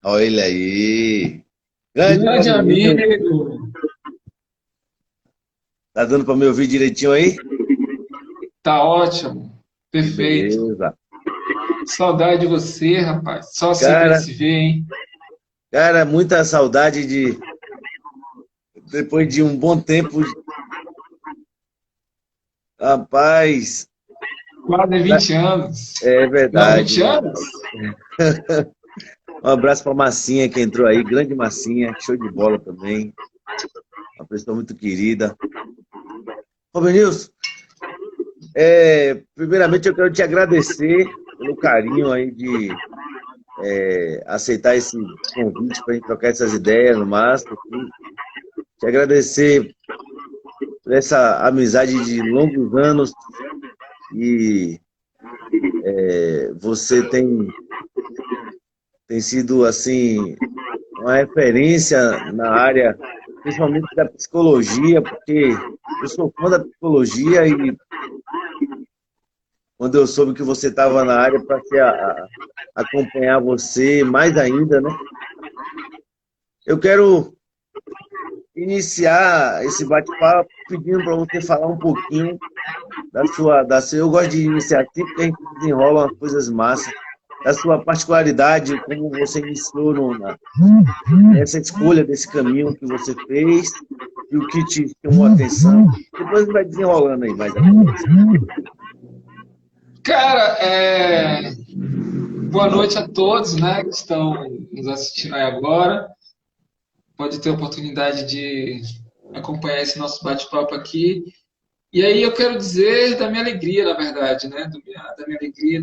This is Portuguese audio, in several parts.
Olha aí. Grande Grande Fabinho. amigo, Tá dando para me ouvir direitinho aí? tá ótimo, Que perfeito. beleza. Saudade de você, rapaz. Só assim que a gente Cara, se vê, hein? muita saudade de, depois de um bom tempo, rapaz, Quase 20 anos. é Não, verdade, 20 verdade. anos? Um abraço para Massinha que entrou aí, grande Massinha, show de bola também, uma pessoa muito querida. Ô, Benilson, primeiramente eu quero te agradecer pelo carinho aí de aceitar esse convite para a gente trocar essas ideias no Mastro. Te agradecer por essa amizade de longos anos e você tem sido assim uma referência na área, principalmente da psicologia, porque eu sou fã da psicologia e quando eu soube que você estava na área, passei a acompanhar você mais ainda, né? Eu quero iniciar esse bate-papo pedindo para você falar um pouquinho eu gosto de iniciar assim porque a gente desenrola umas coisas massas, da sua particularidade, como você iniciou nessa escolha desse caminho que você fez e o que te chamou a atenção. Depois a gente vai desenrolando aí mais a conversa. Cara, boa noite a todos, né, que estão nos assistindo aí agora. Pode ter a oportunidade de acompanhar esse nosso bate-papo aqui. E aí eu quero dizer da minha alegria, na verdade, né? Da minha alegria,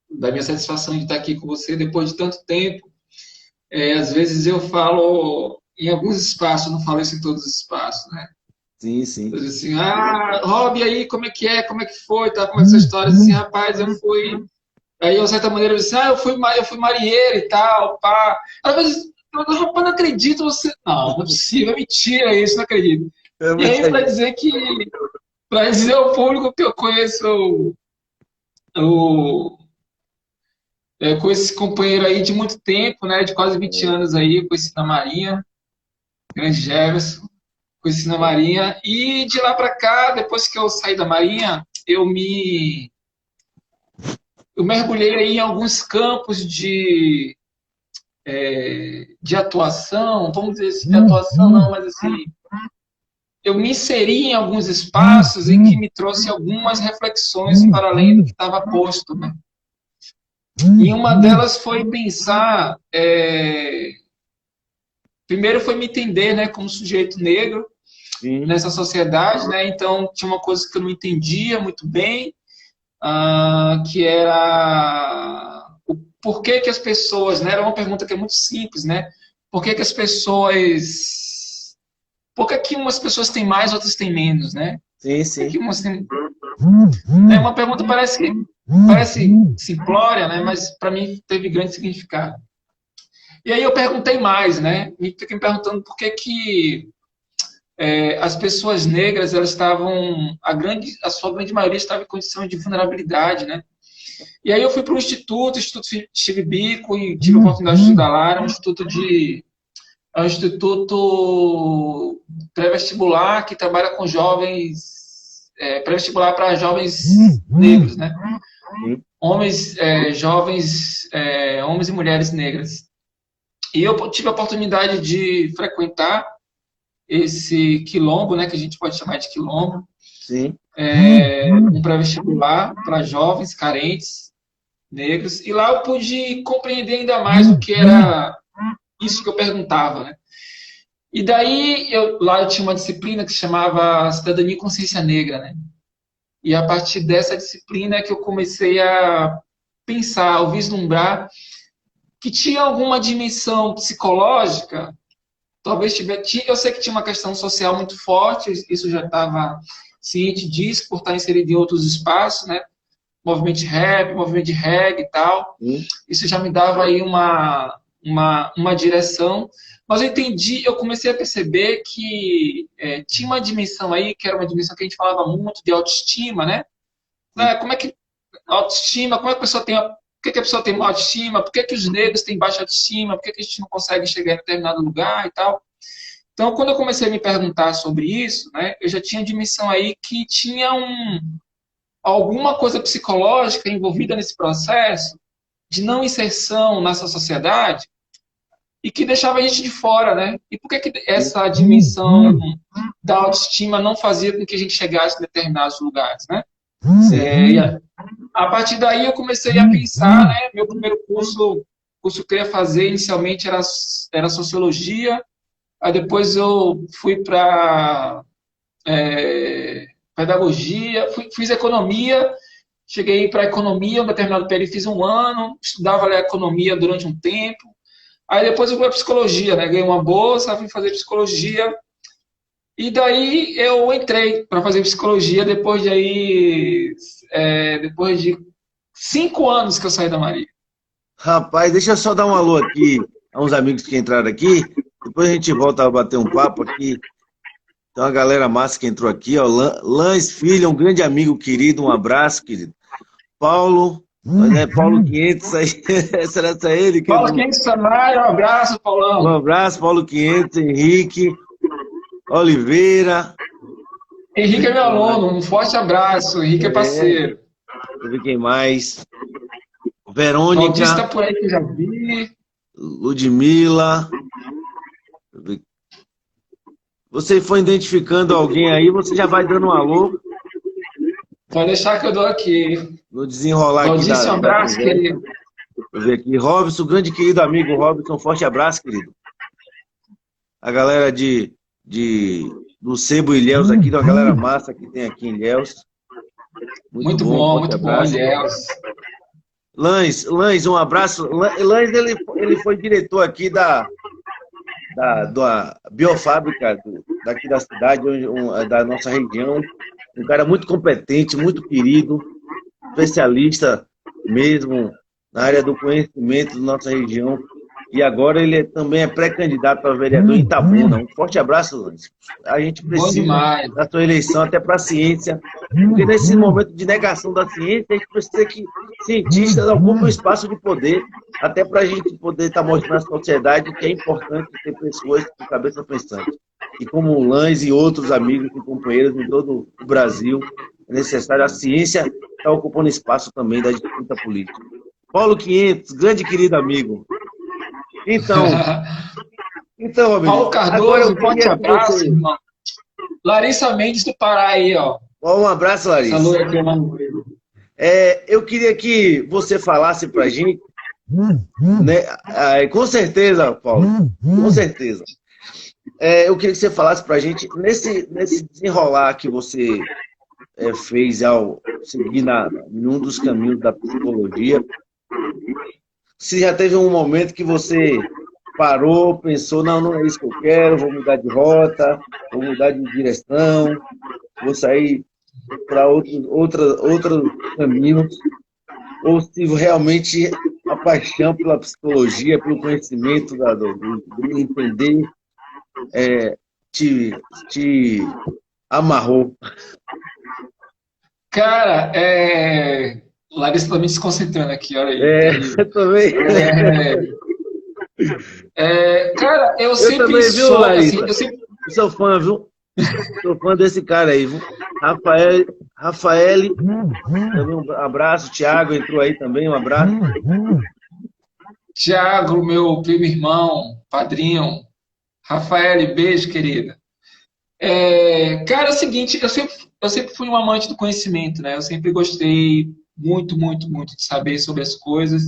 da minha satisfação de estar aqui com você depois de tanto tempo. Às vezes eu falo em alguns espaços, não falo isso em todos os espaços, né? Sim, sim. Eu disse assim, Rob, aí, como é que é? Como é que foi? Tá, como é essa história? Eu disse assim, rapaz, eu fui... Aí, de certa maneira, eu disse, eu fui marinheiro e tal, pá. Às vezes, rapaz, não acredito, você... Não é possível, é mentira isso, não acredito. É E aí, muita gente. para dizer ao público que eu conheço o, com esse companheiro aí de muito tempo, né, de quase 20 anos aí, conheci na Marinha, grande Jefferson, conheci na Marinha, e de lá para cá, depois que eu saí da Marinha, eu mergulhei aí em alguns campos de atuação, vamos dizer assim, de atuação não, mas assim, eu me inseri em alguns espaços em que me trouxe algumas reflexões para além do que estava posto, né? E uma delas foi pensar, primeiro foi me entender, né, como sujeito negro Sim, nessa sociedade, né? Então tinha uma coisa que eu não entendia muito bem, que era o porquê que as pessoas, né? Era uma pergunta que é muito simples, né? Por que que as pessoas, por que que umas pessoas têm mais, outras têm menos, né? sim, Por que que sim. umas têm, é uma pergunta parece simplória, né? Mas para mim teve grande significado. E aí eu perguntei mais, né? E fiquei me perguntando por que que as pessoas negras, elas estavam, a sua grande maioria estava em condição de vulnerabilidade, né? E aí eu fui para o Instituto Steve Biko, e tive a oportunidade de estudar lá, era é um instituto pré-vestibular que trabalha com jovens, pré-vestibular para jovens negros, né? Sim. Homens, jovens, homens e mulheres negras. E eu tive a oportunidade de frequentar esse quilombo, né, que a gente pode chamar de quilombo, Sim. um pré-vestibular para jovens carentes negros. E lá eu pude compreender ainda mais o que era isso que eu perguntava, né? E daí lá eu tinha uma disciplina que se chamava Cidadania e Consciência Negra, né? E a partir dessa disciplina é que eu comecei a pensar, a vislumbrar que tinha alguma dimensão psicológica. Talvez tivesse. Eu sei que tinha uma questão social muito forte, isso já estava ciente disso, por estar inserido em outros espaços, né? Movimento de rap, movimento de reggae e tal. Sim. Isso já me dava aí uma direção. Mas eu entendi, eu comecei a perceber que tinha uma dimensão aí, que era uma dimensão que a gente falava muito de autoestima, né? Sim. Como é que autoestima, como é que a pessoa tem. que a pessoa tem má autoestima, por que os negros têm baixa autoestima, por que a gente não consegue chegar em determinado lugar e tal. Então, quando eu comecei a me perguntar sobre isso, né, eu já tinha a dimensão aí que tinha alguma coisa psicológica envolvida nesse processo de não inserção nessa sociedade e que deixava a gente de fora, né? E por que essa dimensão da autoestima não fazia com que a gente chegasse em determinados lugares, né? A partir daí eu comecei a pensar, né? Meu primeiro curso que eu queria fazer inicialmente era sociologia, aí depois eu fui para pedagogia, fiz economia, cheguei para economia, um determinado período fiz 1 ano, estudava lá economia durante um tempo, aí depois eu fui para psicologia, né? Ganhei uma bolsa, fui fazer psicologia, e daí eu entrei para fazer psicologia depois de 5 anos que eu saí da Maria. Rapaz, deixa eu só dar um alô aqui a uns amigos que entraram aqui. Depois a gente volta a bater um papo aqui. Tem uma galera massa que entrou aqui, ó. Lãs Filho, um grande amigo querido, um abraço, querido. Paulo, né? Paulo 500 aí. Será que é ele? Paulo 500 Samário, um abraço, Paulão. Um abraço, Paulo 500, Henrique, Oliveira. Henrique é meu aluno, um forte abraço. Henrique é parceiro. Deixa eu ver quem mais. Verônica. Claudício tá por aí que eu já vi. Ludmila. Você foi identificando alguém aí, você já vai dando um alô. Pode deixar que eu dou aqui. No desenrolar Claudício, aqui. Um abraço, querido. Deixa eu ver aqui. Robson, grande querido amigo Robson, um forte abraço, querido. A galera do Sebo Ilhéus aqui, uma galera massa que tem aqui em Ilhéus. Muito bom, Ilhéus. Lãs, um abraço. Lãs, ele foi diretor aqui da biofábrica daqui da cidade, da nossa região. Um cara muito competente, muito querido, especialista mesmo na área do conhecimento da nossa região. E agora ele também é pré-candidato a vereador em Itabuna. Um forte abraço, Lãs. A gente precisa da sua eleição até para a ciência, porque nesse momento de negação da ciência, a gente precisa que cientistas ocupem o espaço de poder, até para a gente poder estar mostrando à sociedade que é importante ter pessoas com cabeça pensante. E como o Lãs e outros amigos e companheiros em todo o Brasil, é necessário a ciência estar ocupando espaço também da disputa política. Paulo 500, grande querido amigo. Então, Robin, Paulo Cardoso, um forte abraço, irmão. Larissa Mendes do Pará aí, ó. Um abraço, Larissa. Saludo aqui, mano. Eu queria que você falasse pra gente, né? Com certeza, Paulo, com certeza. Eu queria que você falasse pra gente, nesse desenrolar que você fez ao seguir em um dos caminhos da psicologia, se já teve um momento que você parou, pensou, não é isso que eu quero, vou mudar de rota, vou mudar de direção, vou sair para outros caminhos, ou se realmente a paixão pela psicologia, pelo conhecimento, do entender, te amarrou. Cara, Larissa tá me desconcentrando aqui, olha aí. Eu também. Cara, eu sempre também, viu, sou, Larissa? assim, Eu sou fã, viu? Sou fã desse cara aí, viu? Rafael, também um abraço. Thiago entrou aí também, um abraço. Thiago, meu primo irmão, padrinho. Rafael, beijo, querida. Cara, é o seguinte, eu sempre fui um amante do conhecimento, né? Eu sempre gostei muito, muito, muito de saber sobre as coisas,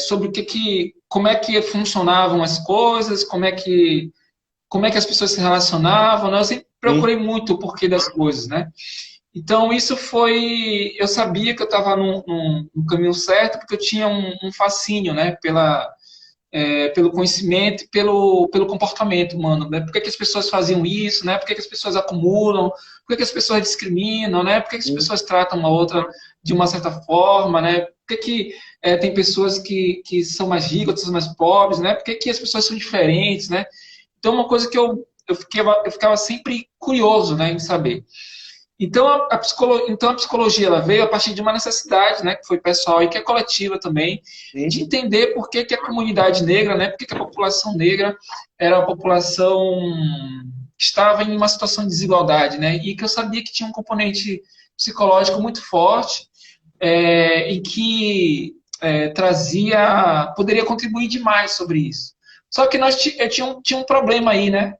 sobre como é que funcionavam as coisas, como é que as pessoas se relacionavam, né? Eu sempre procurei muito o porquê das coisas, né? Então, eu sabia que eu estava no caminho certo, porque eu tinha um fascínio, né? Pelo conhecimento e pelo comportamento humano, né? Por que as pessoas faziam isso, né? Por que as pessoas acumulam, por que as pessoas discriminam, né? Por que as pessoas tratam uma outra de uma certa forma, né? Por que tem pessoas que são mais ricas, outras mais pobres, né? Por que as pessoas são diferentes, né? Então, uma coisa que eu ficava sempre curioso, né, em saber. Então a psicologia ela veio a partir de uma necessidade, né, que foi pessoal e que é coletiva também, Sim. de entender por que a comunidade negra, né, por que a população negra era uma população que estava em uma situação de desigualdade, né, e que eu sabia que tinha um componente psicológico muito forte e que poderia contribuir demais sobre isso. Só que tinha um problema aí, né?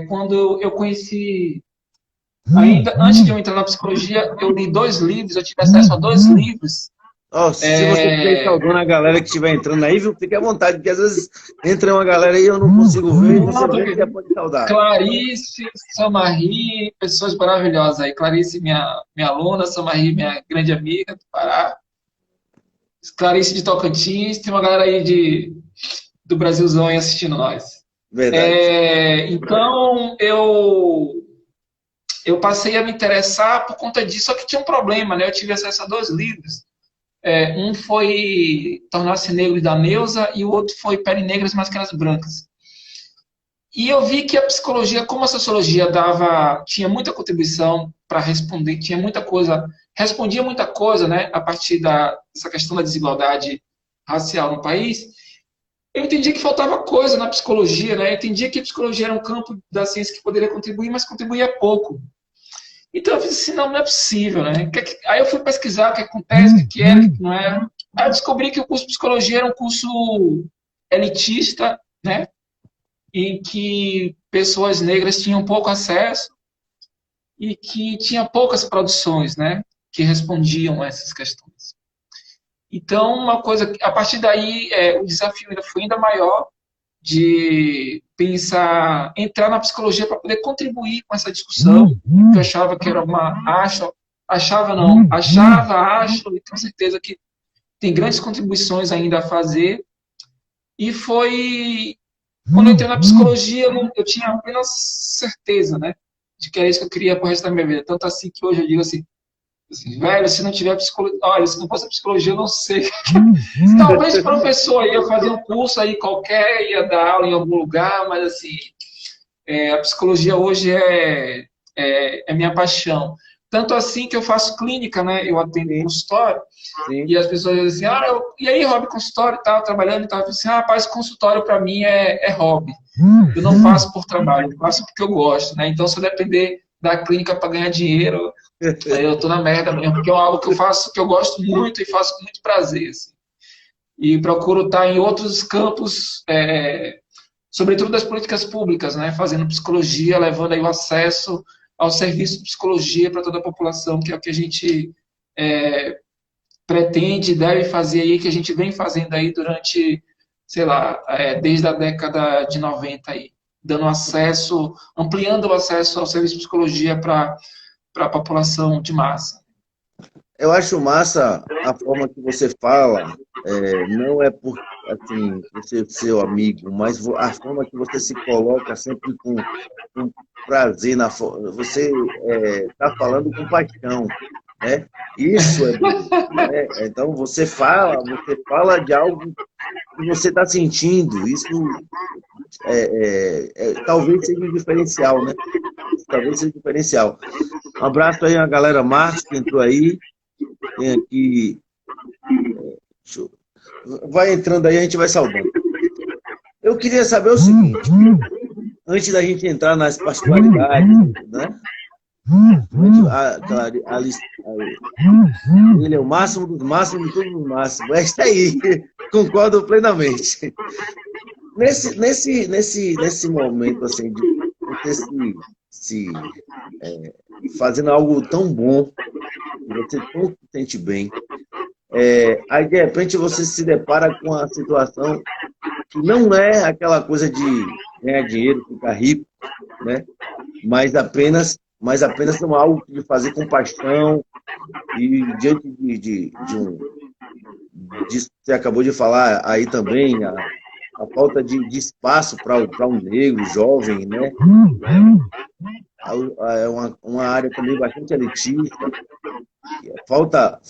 Quando eu conheci, ainda antes de eu entrar na psicologia, eu li 2 livros, eu tive acesso a 2 livros. Oh, se você estiver saudando a galera que estiver entrando aí, viu, fique à vontade, porque às vezes entra uma galera aí e eu não consigo ver, e você vê, já pode saudar. Clarice, Samari, pessoas maravilhosas aí. Clarice, minha aluna, Samari, minha grande amiga do Pará. Clarice de Tocantins, tem uma galera aí do Brasilzão aí assistindo nós. Verdade. Então, eu passei a me interessar por conta disso, só que tinha um problema, né? Eu tive acesso a 2 livros. Um foi Tornar-se Negro, da Neuza, e o outro foi Pele Negras, Máscaras Brancas. E eu vi que a psicologia, como a sociologia tinha muita contribuição para responder, respondia muita coisa, né, a partir dessa questão da desigualdade racial no país, eu entendi que faltava coisa na psicologia, né? Eu entendi que a psicologia era um campo da ciência que poderia contribuir, mas contribuía pouco. Então eu fiz assim, não é possível, né? Aí eu fui pesquisar o que acontece, o que era, o que não era. Aí eu descobri que o curso de psicologia era um curso elitista, né? Em que pessoas negras tinham pouco acesso e que tinha poucas produções, né? Que respondiam a essas questões. Então, a partir daí, o desafio foi ainda maior de entrar na psicologia para poder contribuir com essa discussão, que eu achava que era acho, e tenho certeza que tem grandes contribuições ainda a fazer. E foi, quando eu entrei na psicologia, eu tinha apenas certeza, né, de que era isso que eu queria para o resto da minha vida. Tanto assim que hoje eu digo assim, velho, se não tiver psicologia, olha, se não fosse psicologia, eu não sei. Talvez professor aí, eu fazia um curso aí qualquer, ia dar aula em algum lugar, mas assim, a psicologia hoje é minha paixão. Tanto assim que eu faço clínica, né? Eu atendo em consultório, e as pessoas dizem assim, e aí, hobby, consultório e tal, trabalhando e tal. Eu assim, rapaz, consultório para mim é hobby. Eu não faço por trabalho, eu faço porque eu gosto, né? Então, se eu depender da clínica para ganhar dinheiro, aí eu tô na merda mesmo, porque é algo que eu faço, que eu gosto muito e faço com muito prazer, assim. E procuro estar em outros campos, sobretudo das políticas públicas, né? Fazendo psicologia, levando aí o acesso ao serviço de psicologia para toda a população, que é o que a gente pretende, deve fazer aí, que a gente vem fazendo aí durante, sei lá, desde a década de 90 aí, dando acesso, ampliando o acesso ao serviço de psicologia para a população de massa. Eu acho massa a forma que você fala, não é por assim, você seu amigo, mas a forma que você se coloca sempre com prazer na forma. Você está falando com paixão, né? Isso é bom, né? Então você fala de algo que você está sentindo. Isso talvez seja um diferencial, né? Talvez seja um diferencial. Um abraço aí a galera Marcos que entrou aí. Tem aqui. Vai entrando aí, a gente vai saudando. Eu queria saber o seguinte, antes da gente entrar nas particularidades, né? Ele é o máximo dos máximos de tudo no máximo. É isso aí, concordo plenamente. Nesse momento, assim, de você fazendo algo tão bom, você tão se sente bem, aí de repente você se depara com uma situação que não é aquela coisa de ganhar dinheiro, ficar rico, né? mas apenas algo de fazer com paixão e diante disso que você acabou de falar aí também, a falta de espaço para um negro jovem, né? É uma área também bastante elitista. Falta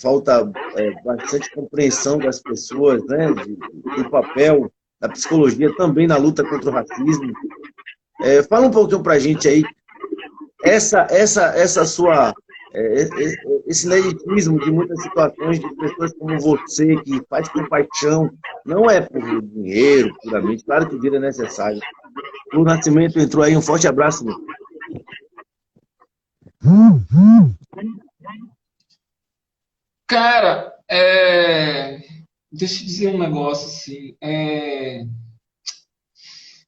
bastante compreensão das pessoas, né? Do papel da psicologia também na luta contra o racismo. Fala um pouquinho para a gente aí, essa sua esse ineditismo de muitas situações de pessoas como você, que faz com paixão, não é por dinheiro, puramente, claro que o dinheiro é necessário. O Nascimento entrou aí, um forte abraço. Meu. Cara, deixa eu dizer um negócio assim.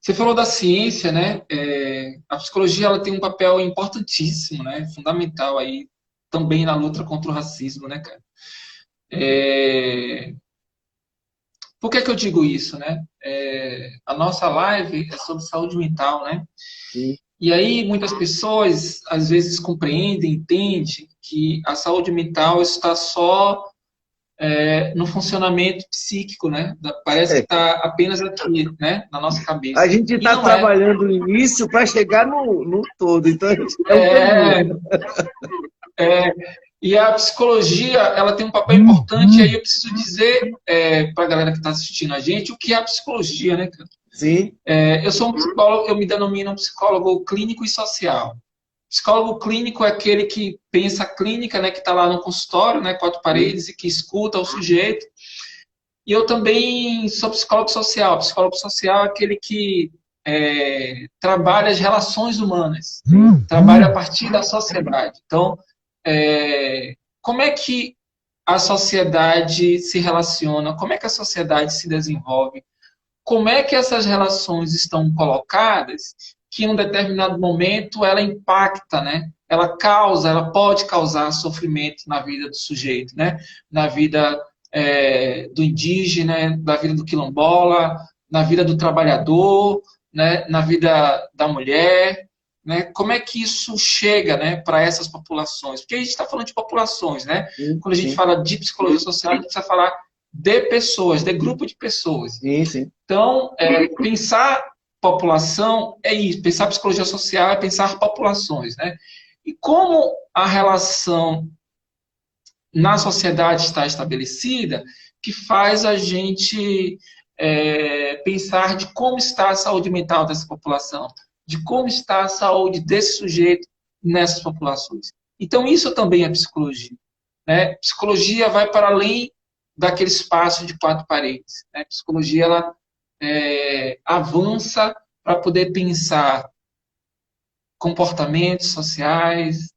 Você falou da ciência, né? A psicologia ela tem um papel importantíssimo, né? Fundamental aí também na luta contra o racismo, né, cara? Por que eu digo isso, né? A nossa live é sobre saúde mental, né? Sim. E aí muitas pessoas às vezes compreendem, entendem que a saúde mental está só no funcionamento psíquico, né? Parece que está apenas aqui, né? Na nossa cabeça. A gente E está não é. trabalhando no início para chegar no todo, então a gente é um É, caminho. e a psicologia, ela tem um papel importante, e aí eu preciso dizer para a galera que está assistindo a gente o que é a psicologia, né, cara? Sim. Eu sou um psicólogo, eu me denomino um psicólogo clínico e social. Psicólogo clínico é aquele que pensa a clínica, né, que está lá no consultório, né, quatro paredes, e que escuta o sujeito. E eu também sou psicólogo social. Psicólogo social é aquele que trabalha as relações humanas, trabalha a partir da sociedade. Então, como é que a sociedade se relaciona? Como é que a sociedade se desenvolve? Como é que essas relações estão colocadas que em um determinado momento ela impacta, né? Ela pode causar sofrimento na vida do sujeito, né? Na vida do indígena, na vida do quilombola, na vida do trabalhador, né? Na vida da mulher, né? Como é que isso chega, né, para essas populações? Porque a gente está falando de populações, né? Sim, Quando a gente sim. fala de psicologia social, a gente precisa falar de pessoas, de grupo de pessoas. Sim, sim. Então, pensar população é isso, pensar psicologia social é pensar populações, né? E como a relação na sociedade está estabelecida, que faz a gente pensar de como está a saúde mental dessa população, de como está a saúde desse sujeito nessas populações. Então, isso também é psicologia, né? Psicologia vai para além daquele espaço de quatro paredes, né? Psicologia, ela avança para poder pensar comportamentos sociais,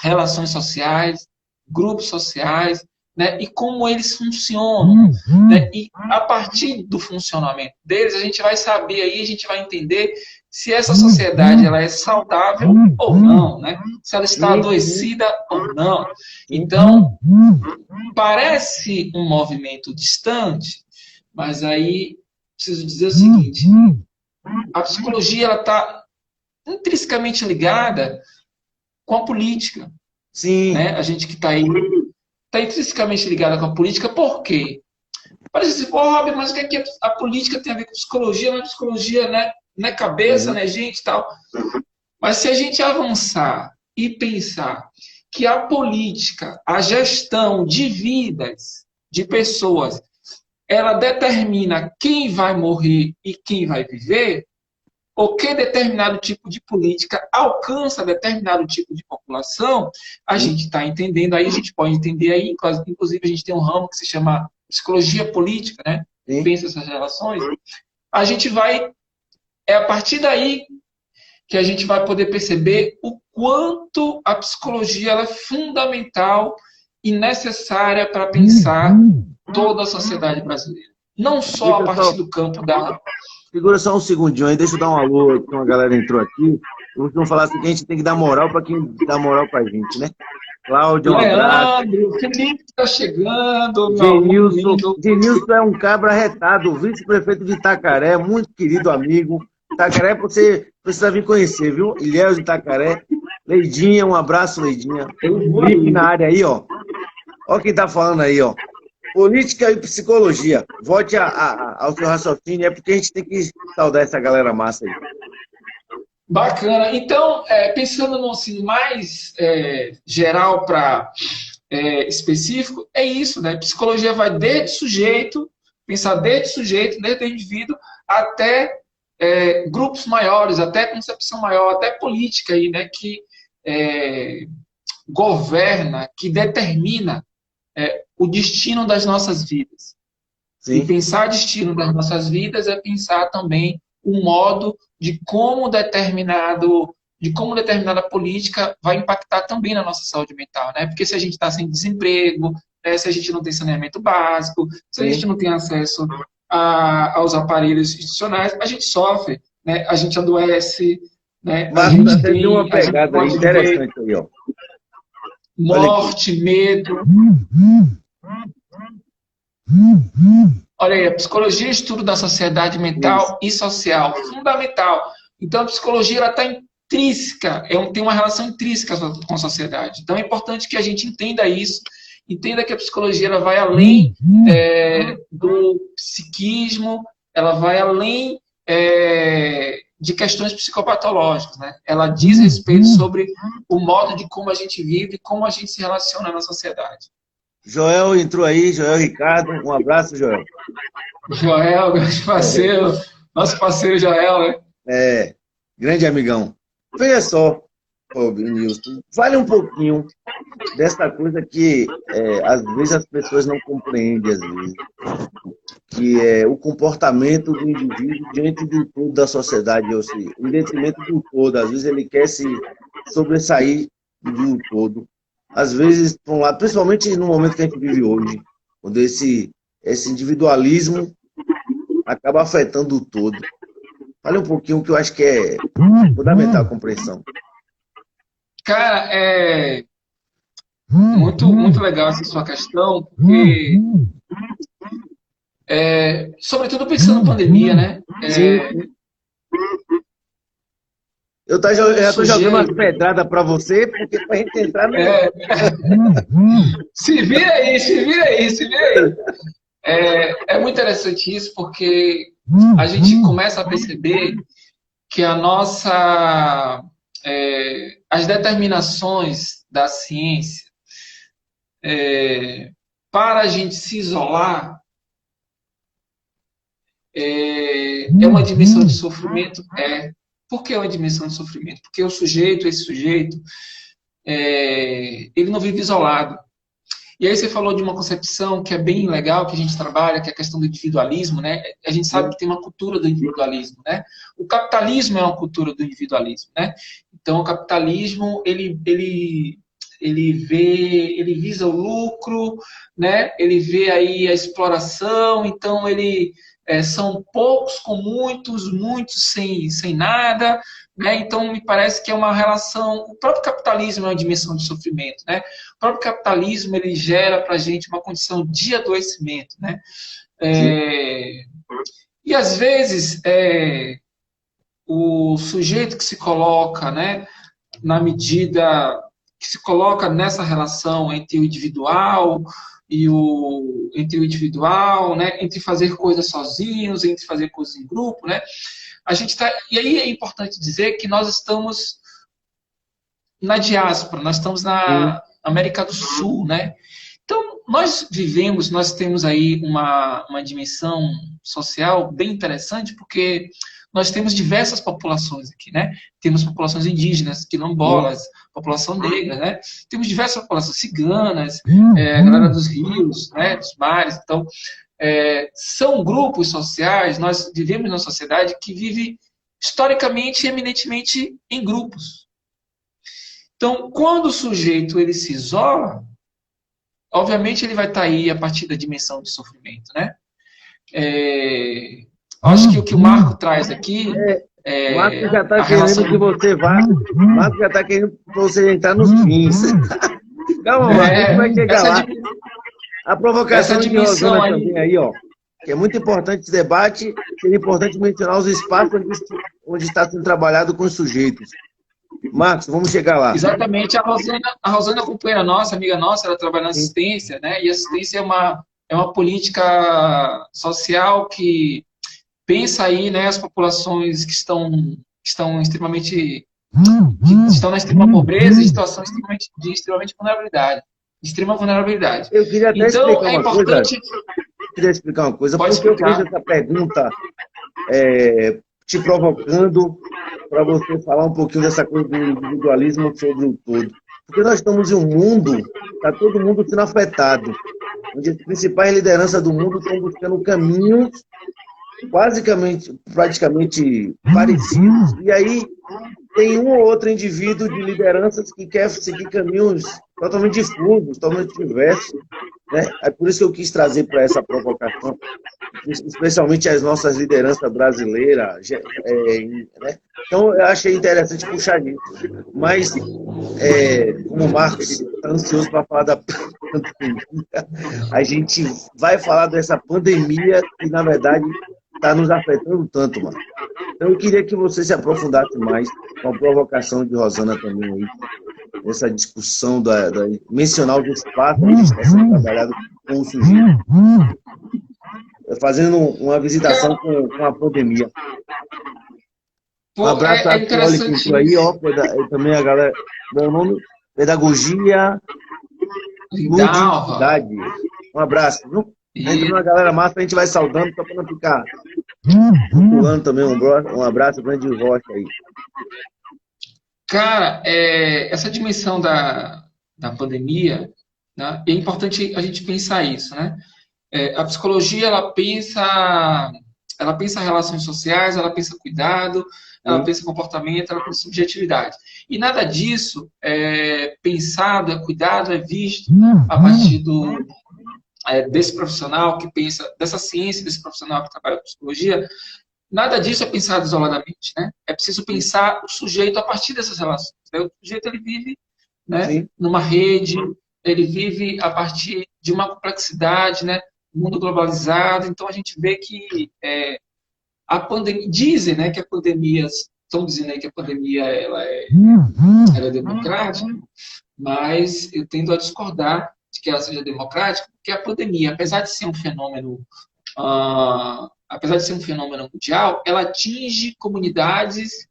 relações sociais, grupos sociais, né, e como eles funcionam. Né, e a partir do funcionamento deles, a gente vai saber aí, a gente vai entender se essa sociedade ela é saudável ou não, né? Se ela está adoecida ou não. Então, parece um movimento distante, mas aí preciso dizer o seguinte: a psicologia ela está intrinsecamente ligada com a política. Sim. Né? A gente que está aí está intrinsecamente ligada com a política, por quê? Parece assim, pô, Rob, mas o que, é que a política tem a ver com psicologia? Não é psicologia, né? Não é cabeça, né, gente, tal. Mas se a gente avançar e pensar que a política, a gestão de vidas, de pessoas, ela determina quem vai morrer e quem vai viver, ou que determinado tipo de política alcança determinado tipo de população, a gente está entendendo aí, a gente pode entender aí, inclusive a gente tem um ramo que se chama psicologia política, né? Que pensa essas relações. A gente vai, a partir daí que a gente vai poder perceber o quanto a psicologia ela é fundamental e necessária para pensar toda a sociedade brasileira. Não só a partir do campo da... Segura só um segundinho aí, deixa eu dar um alô, que uma galera entrou aqui. Eu vou falar assim que a gente tem que dar moral para quem dá moral pra gente, né? Cláudio, um abraço. Leandro, Felipe está chegando, Genilson é um cabra retado, vice-prefeito de Itacaré, muito querido amigo. Itacaré você precisa vir conhecer, viu? Ilhéus de Itacaré. Leidinha, um abraço, Leidinha. Felipe na área aí, ó. Ó quem tá falando aí, ó. Política e psicologia. Volte ao seu raciocínio, é porque a gente tem que saudar essa galera massa aí. Bacana. Então, pensando no assim, mais geral para específico, é isso, né? Psicologia vai desde sujeito, pensar desde sujeito, desde o indivíduo, até grupos maiores, até concepção maior, até política aí, né? Que governa, que determina o destino das nossas vidas. Sim. E pensar destino das nossas vidas é pensar também o modo de como determinada política vai impactar também na nossa saúde mental, né? Porque se a gente está sem desemprego, né, se a gente não tem saneamento básico, se a gente não tem acesso aos aparelhos institucionais, a gente sofre, né? A gente adoece, né? Marcos, você tem uma pegada interessante aí, ó. Morte, medo. Olha aí, a psicologia é estudo da sociedade mental e social, fundamental. Então, a psicologia está intrínseca, tem uma relação intrínseca com a sociedade. Então, é importante que a gente entenda isso, entenda que a psicologia ela vai além do psiquismo, ela vai além de questões psicopatológicas, né? Ela diz respeito sobre o modo de como a gente vive, como a gente se relaciona na sociedade. Joel entrou aí, Joel Ricardo, um abraço, Joel. Joel, grande parceiro, nosso parceiro Joel, né? Grande amigão. Veja só, Nilson, fale um pouquinho dessa coisa que às vezes as pessoas não compreendem, às vezes, que é o comportamento do indivíduo diante do todo da sociedade, ou seja, em detrimento do todo. Às vezes ele quer se sobressair do todo. Às vezes, por um lado, principalmente no momento que a gente vive hoje, quando esse individualismo acaba afetando o todo. Fale um pouquinho, que eu acho que é fundamental a compreensão. Cara, é muito legal essa sua questão, porque, sobretudo pensando na pandemia, né? Eu já estou jogando umas pedradas para você, porque para a gente entrar no... Se vira aí. É muito interessante isso, porque a gente começa a perceber que as determinações da ciência para a gente se isolar é uma dimensão de sofrimento. Por que é uma dimensão de sofrimento? Porque esse sujeito, ele não vive isolado. E aí você falou de uma concepção que é bem legal, que a gente trabalha, que é a questão do individualismo, né? A gente sabe que tem uma cultura do individualismo, né? O capitalismo é uma cultura do individualismo, né? Então, o capitalismo, ele visa o lucro, né? Ele vê aí a exploração, então são poucos com muitos sem nada, né? Então, me parece que é uma relação... O próprio capitalismo é uma dimensão de sofrimento, né? O próprio capitalismo, ele gera para a gente uma condição de adoecimento, né? E, às vezes, o sujeito que se coloca, né, na medida que se coloca nessa relação entre o individual né, entre fazer coisas sozinhos, entre fazer coisas em grupo, né? E aí é importante dizer que nós estamos na diáspora, nós estamos na América do Sul, né? Então, nós temos aí uma dimensão social bem interessante, porque nós temos diversas populações aqui, né? Temos populações indígenas, quilombolas, população negra, né? Temos diversas populações ciganas, galera dos rios, né? Dos mares. Então, são grupos sociais, nós vivemos numa sociedade que vive historicamente e eminentemente em grupos. Então, quando o sujeito ele se isola, obviamente ele vai estar aí a partir da dimensão de sofrimento, né? Acho que o que o Marco traz aqui... O Marco já está querendo que você vá... O Marco já está querendo que você entrar nos fins. Calma, Marco, a gente vai chegar lá. A provocação de Rosana também aí, ó, que é muito importante esse debate, seria importante mencionar os espaços onde está sendo trabalhado com os sujeitos. Marcos, vamos chegar lá. Exatamente. A Rosana é companheira nossa, amiga nossa, ela trabalha na assistência, né? E assistência é uma política social que pensa aí, né, as populações que estão extremamente... que estão na extrema pobreza e situação de extremamente vulnerabilidade. De extrema vulnerabilidade. Eu queria até explicar uma coisa. Eu queria explicar uma coisa, Pode porque explicar. eu fiz essa pergunta te provocando para você falar um pouquinho dessa coisa do individualismo sobre o todo. Porque nós estamos em um mundo, está todo mundo sendo afetado, onde as principais lideranças do mundo estão buscando caminhos praticamente parecidos. E aí tem um ou outro indivíduo de lideranças que quer seguir caminhos totalmente difusos, totalmente diversos, né? É por isso que eu quis trazer para essa provocação, especialmente as nossas lideranças brasileiras, né? Então, eu achei interessante puxar isso. Mas, como o Marcos está ansioso para falar da pandemia, a gente vai falar dessa pandemia que, na verdade, está nos afetando tanto, mano. Então, eu queria que você se aprofundasse mais com a provocação de Rosana também aí, nessa discussão mencionar os espaços que está sendo trabalhado com o sujeito, fazendo uma visitação com a pandemia. Um abraço a Cioli que entrou aí, ó, também a galera, meu nome, Pedagogia, Ludicidade. Um abraço, viu? Entra na galera massa, a gente vai saudando, só para não ficar pulando também. Um abraço grande Rocha aí. Cara, essa dimensão da pandemia, né, é importante a gente pensar isso, né? A psicologia, ela pensa relações sociais, ela pensa cuidado, ela pensa comportamento, ela pensa subjetividade. E nada disso é pensado, é cuidado, é visto a partir desse profissional que pensa, dessa ciência, desse profissional que trabalha com psicologia. Nada disso é pensado isoladamente, né? É preciso pensar o sujeito a partir dessas relações. O sujeito, ele vive, né, numa rede, ele vive a partir de uma complexidade, né? Mundo globalizado. Então, a gente vê que a pandemia... Dizem, né, que a pandemia... Estão dizendo aí que a pandemia ela é democrática, mas eu tendo a discordar de que ela seja democrática, porque a pandemia, apesar de ser um fenômeno mundial, ela atinge comunidades,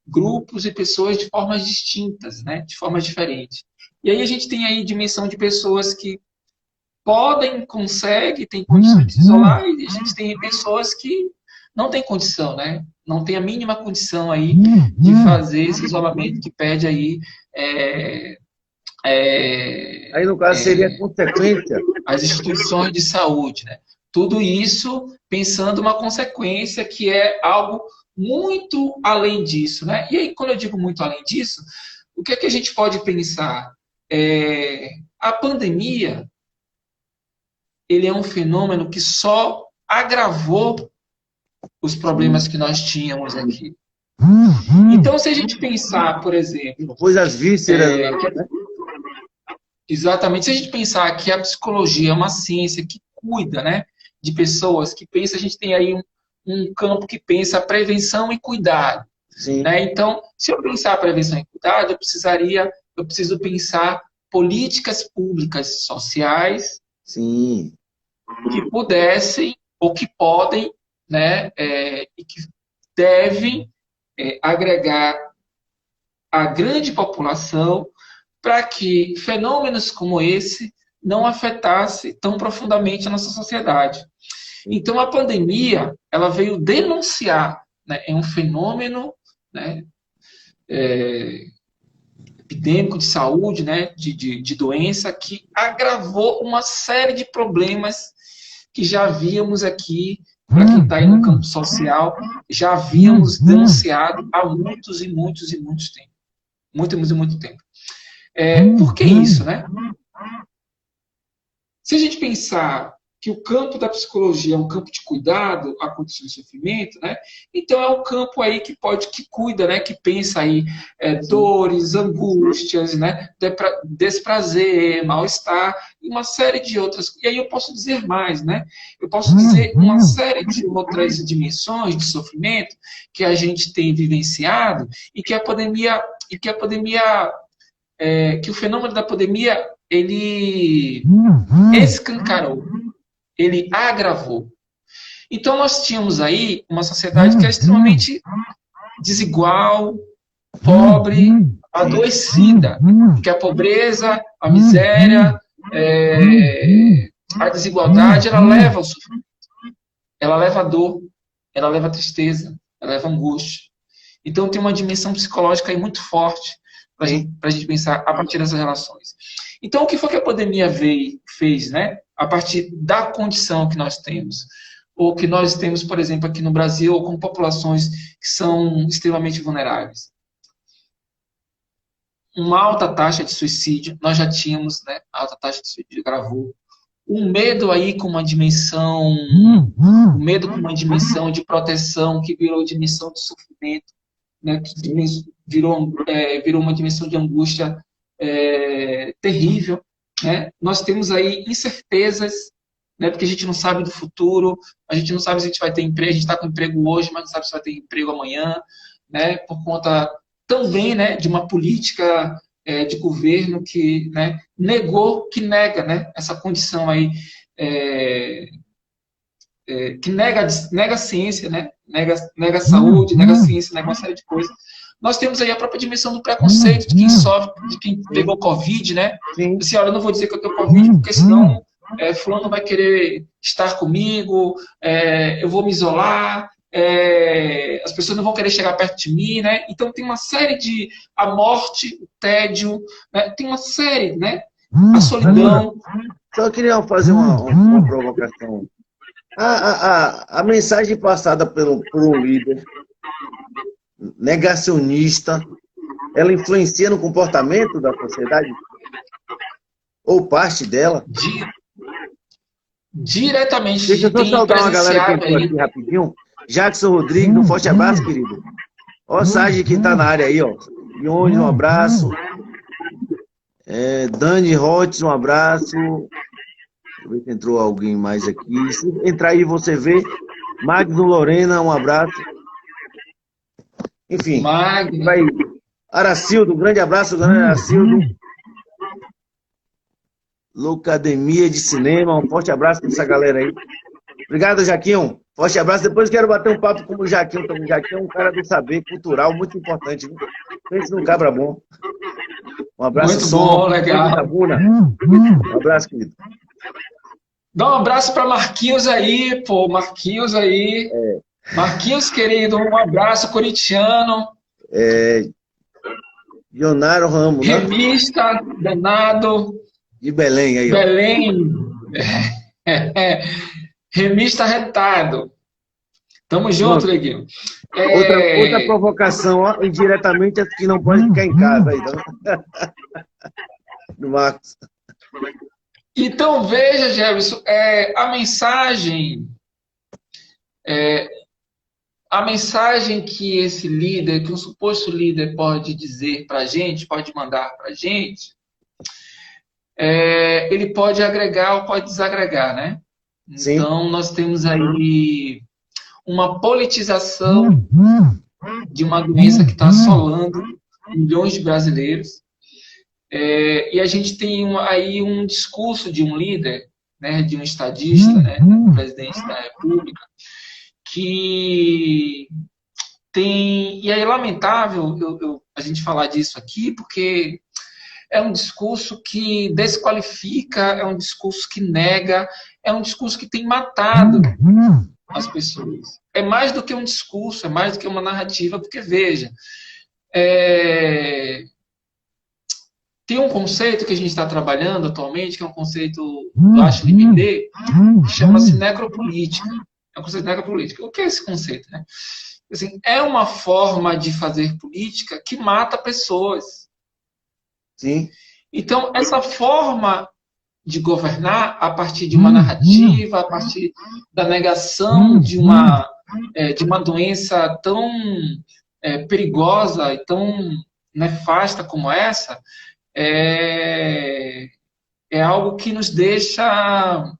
grupos e pessoas de formas distintas, né? De formas diferentes. E aí a gente tem aí dimensão de pessoas que conseguem, têm condições de se isolar, e a gente tem pessoas que não têm condição, né? Não tem a mínima condição aí de fazer esse isolamento que pede aí... aí, no caso, seria consequência. As instituições de saúde, né? Tudo isso pensando uma consequência que é algo muito além disso, né? E aí, quando eu digo muito além disso, o que é que a gente pode pensar? A pandemia, ele é um fenômeno que só agravou os problemas que nós tínhamos aqui. Então, se a gente pensar, por exemplo... Pois as vísceras... Exatamente. Se a gente pensar que a psicologia é uma ciência que cuida, né, de pessoas, que pensa, a gente tem aí um campo que pensa prevenção e cuidado. Né? Então, se eu pensar prevenção e cuidado, eu preciso pensar políticas públicas sociais que pudessem ou que podem, né, e que devem agregar a grande população para que fenômenos como esse não afetassem tão profundamente a nossa sociedade. Então, a pandemia, ela veio denunciar, né, um fenômeno, né, epidêmico de saúde, né, de doença, que agravou uma série de problemas que já víamos aqui, para quem está aí no campo social, já havíamos denunciado há muitos e muitos e muitos tempos. Muito tempo. Por que isso, né? Se a gente pensar que o campo da psicologia é um campo de cuidado a condições de sofrimento, né? Então é um campo aí que cuida, né? Que pensa aí dores, angústias, né? Desprazer, mal-estar e uma série de outras. E aí eu posso dizer mais, né? Eu posso dizer uma série de outras dimensões de sofrimento que a gente tem vivenciado e que que o fenômeno da pandemia ele escancarou, ele agravou. Então nós tínhamos aí uma sociedade que era extremamente desigual, pobre, adoecida, porque a pobreza, a miséria, a desigualdade, ela leva ao sofrimento, ela leva a dor, ela leva a tristeza, ela leva a angústia. Então tem uma dimensão psicológica aí muito forte a gente pensar a partir dessas relações. Então, o que foi que a pandemia fez, né? A partir da condição que nós temos, ou que nós temos, por exemplo, aqui no Brasil, ou com populações que são extremamente vulneráveis. Uma alta taxa de suicídio, nós já tínhamos, né? A alta taxa de suicídio gravou. Um medo aí com uma dimensão, um medo com uma dimensão de proteção que virou dimensão de sofrimento, né? Que virou uma dimensão de angústia terrível, né? Nós temos aí incertezas, né? Porque a gente não sabe do futuro, a gente não sabe se a gente vai ter emprego, a gente está com emprego hoje, mas não sabe se vai ter emprego amanhã, né? Por conta também, né, de uma política de governo que, né, que nega, né, essa condição aí, que nega a ciência, né, nega a saúde, nega a ciência, nega uma série de coisas. Nós temos aí a própria dimensão do preconceito de quem sofre, de quem pegou Covid, né? Assim, olha, eu não vou dizer que eu tenho Covid, porque senão fulano vai querer estar comigo, eu vou me isolar, as pessoas não vão querer chegar perto de mim, né? Então tem uma série de... A morte, o tédio, né? Tem uma série, né? A solidão. Só queria fazer uma provocação. A mensagem passada por um líder negacionista, ela influencia no comportamento da sociedade? Ou parte dela? Diretamente. Deixa eu só saudar uma galera que entrou aqui rapidinho. Jackson Rodrigues, um forte abraço, querido. Ó, o Sage que tá na área aí, ó. Ione, um abraço. Dani Rotz, um abraço. Deixa eu ver se entrou alguém mais aqui. Se entrar aí, você vê. Magno Lorena, um abraço. Enfim. Magno. Vai. Aracildo, um grande abraço, grande Aracildo. Loucademia de Cinema, um forte abraço para essa galera aí. Obrigado, Jaquinho. Forte abraço. Depois quero bater um papo com o Jaquinho também. Jaquinho é um cara do saber cultural muito importante. Pense num cabra bom. Um abraço, muito bom, legal. Um abraço, querido. Dá um abraço para Marquinhos aí, pô. Marquinhos aí. Marquinhos, querido, um abraço corintiano. Leonardo Ramos, né? Remista, danado. De Belém aí, ó. Belém. Remista retado. Tamo junto, Leguinho. Outra provocação, ó, indiretamente, é que não pode ficar em casa aí, não? Do Marcos. Então, veja, Jefferson, a mensagem que esse líder, que um suposto líder pode dizer para a gente, pode mandar para a gente, ele pode agregar ou pode desagregar, né? Sim. Então, nós temos aí uma politização de uma doença que está assolando milhões de brasileiros. E a gente tem aí um discurso de um líder, né, de um estadista, né, presidente da República, que tem... E é lamentável a gente falar disso aqui, porque é um discurso que desqualifica, é um discurso que nega, é um discurso que tem matado as pessoas. É mais do que um discurso, é mais do que uma narrativa, porque, veja, tem um conceito que a gente está trabalhando atualmente, que é um conceito do Ashley Bindé, que chama-se necropolítica. É um conceito de necropolítica. O que é esse conceito, né? Assim, é uma forma de fazer política que mata pessoas. Sim. Então, essa forma de governar a partir de uma narrativa, a partir da negação de uma doença tão perigosa e tão nefasta como essa, é algo que nos deixa...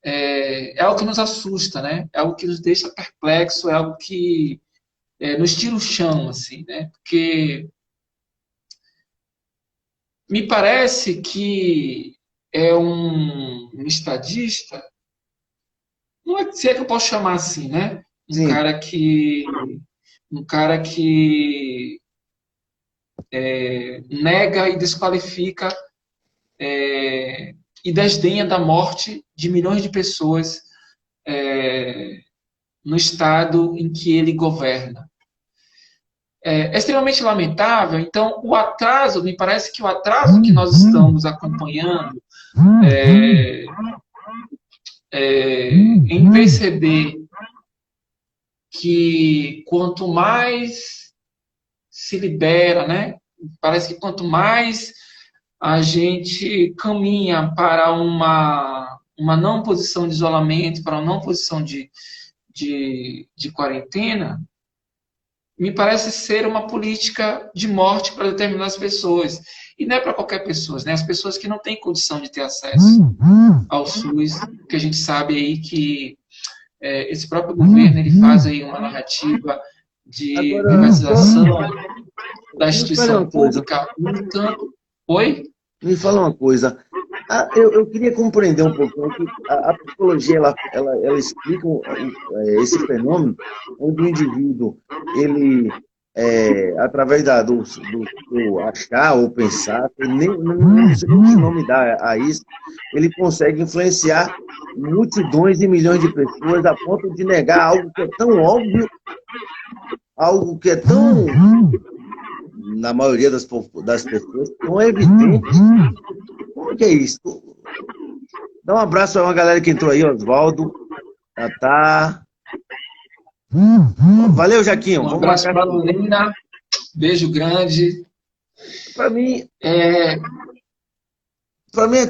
É algo que nos assusta, né? É algo que nos deixa perplexo, é algo que nos tira o chão, assim, né? Porque me parece que é um estadista, não é, se é que eu posso chamar assim, né? Um cara que nega e desqualifica e desdenha da morte de milhões de pessoas no estado em que ele governa. é extremamente lamentável. Então, o atraso, me parece que o atraso que nós estamos acompanhando em perceber que quanto mais se libera, né? Parece que quanto mais a gente caminha para uma não posição de isolamento, para uma não posição de quarentena, me parece ser uma política de morte para determinadas pessoas. E não é para qualquer pessoa, né? As pessoas que não têm condição de ter acesso ao SUS, que a gente sabe aí que esse próprio governo ele faz aí uma narrativa de Agora, privatização da me fale instituição uma coisa. pública, no entanto... Oi? Me fala uma coisa. Eu queria compreender um pouquinho que a psicologia ela explica esse fenômeno onde o indivíduo ele através do achar ou pensar, não sei nem que nome dá a isso, ele consegue influenciar multidões e milhões de pessoas a ponto de negar algo que é tão óbvio, algo que é tão, na maioria das pessoas, tão evidente. Como que é isso? Dá um abraço a uma galera que entrou aí, Oswaldo, Tatá. Valeu, Jaquinho. Um abraço para a Lorena, beijo grande. Para mim é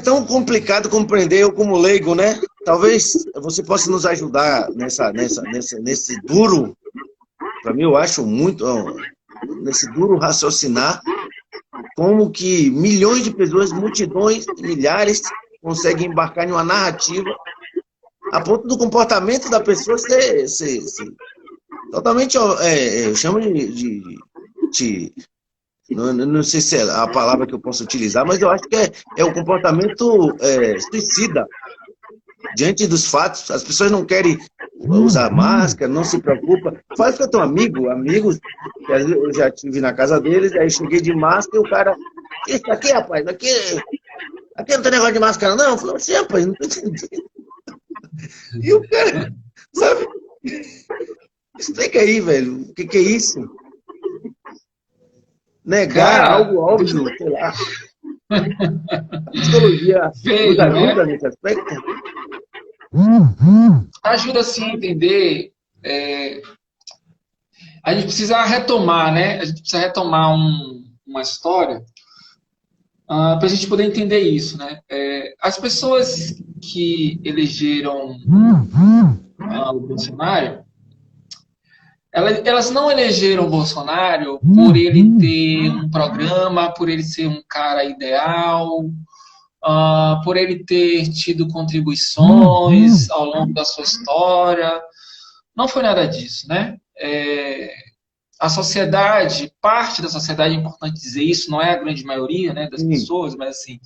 tão complicado compreender, eu como leigo, né? Talvez você possa nos ajudar nesse duro, para mim eu acho muito, nesse duro raciocinar, como que milhões de pessoas, multidões, milhares, conseguem embarcar em uma narrativa a ponto do comportamento da pessoa ser totalmente, eu chamo não sei se é a palavra que eu posso utilizar, mas eu acho que é o comportamento suicida diante dos fatos. As pessoas não querem usar máscara, não se preocupa. Fala que eu tenho amigos, que às vezes eu já estive na casa deles, aí cheguei de máscara e o cara, isso aqui, rapaz, aqui não tem negócio de máscara, não. Eu falei assim, rapaz, não tô entendendo. E o cara, sabe? Explica aí, velho, o que é isso? Negar algo óbvio, sei lá. A psicologia nos ajuda nesse aspecto? Ajuda sim a entender. A gente precisa retomar, né? A gente precisa retomar uma história para a gente poder entender isso, né? As pessoas que elegeram o Bolsonaro, elas não elegeram o Bolsonaro por ele ter um programa, por ele ser um cara ideal, por ele ter tido contribuições ao longo da sua história. Não foi nada disso, né? A sociedade, parte da sociedade, é importante dizer isso, não é a grande maioria, né, das pessoas, mas assim,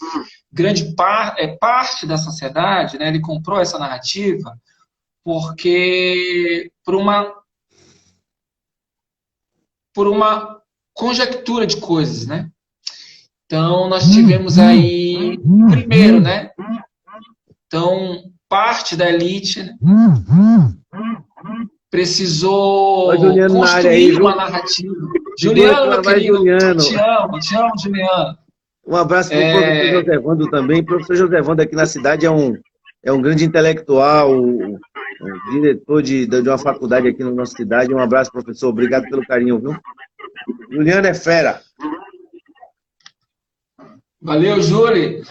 parte da sociedade, né, ele comprou essa narrativa porque por uma conjectura de coisas, né? Então, nós tivemos aí, primeiro, né? Então, parte da elite, né, precisou construir uma narrativa. Juliano, meu querido, te amo, Juliano. Um abraço para o professor José Vando também. O professor José Vando aqui na cidade é um grande intelectual, um diretor de uma faculdade aqui na nossa cidade. Um abraço, professor. Obrigado pelo carinho, viu? Juliano é fera. Valeu, Júlio.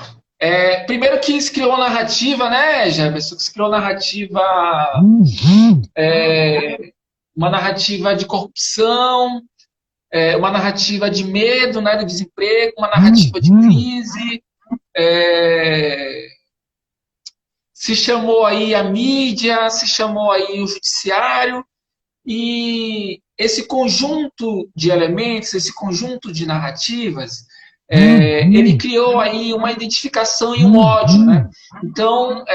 Primeiro que se criou a narrativa, né, Jefferson? Se criou a narrativa, uma narrativa de corrupção, uma narrativa de medo, né, do desemprego, uma narrativa de crise. Se chamou aí a mídia, se chamou aí o judiciário, e esse conjunto de elementos, esse conjunto de narrativas, ele criou aí uma identificação e um ódio, né? Então,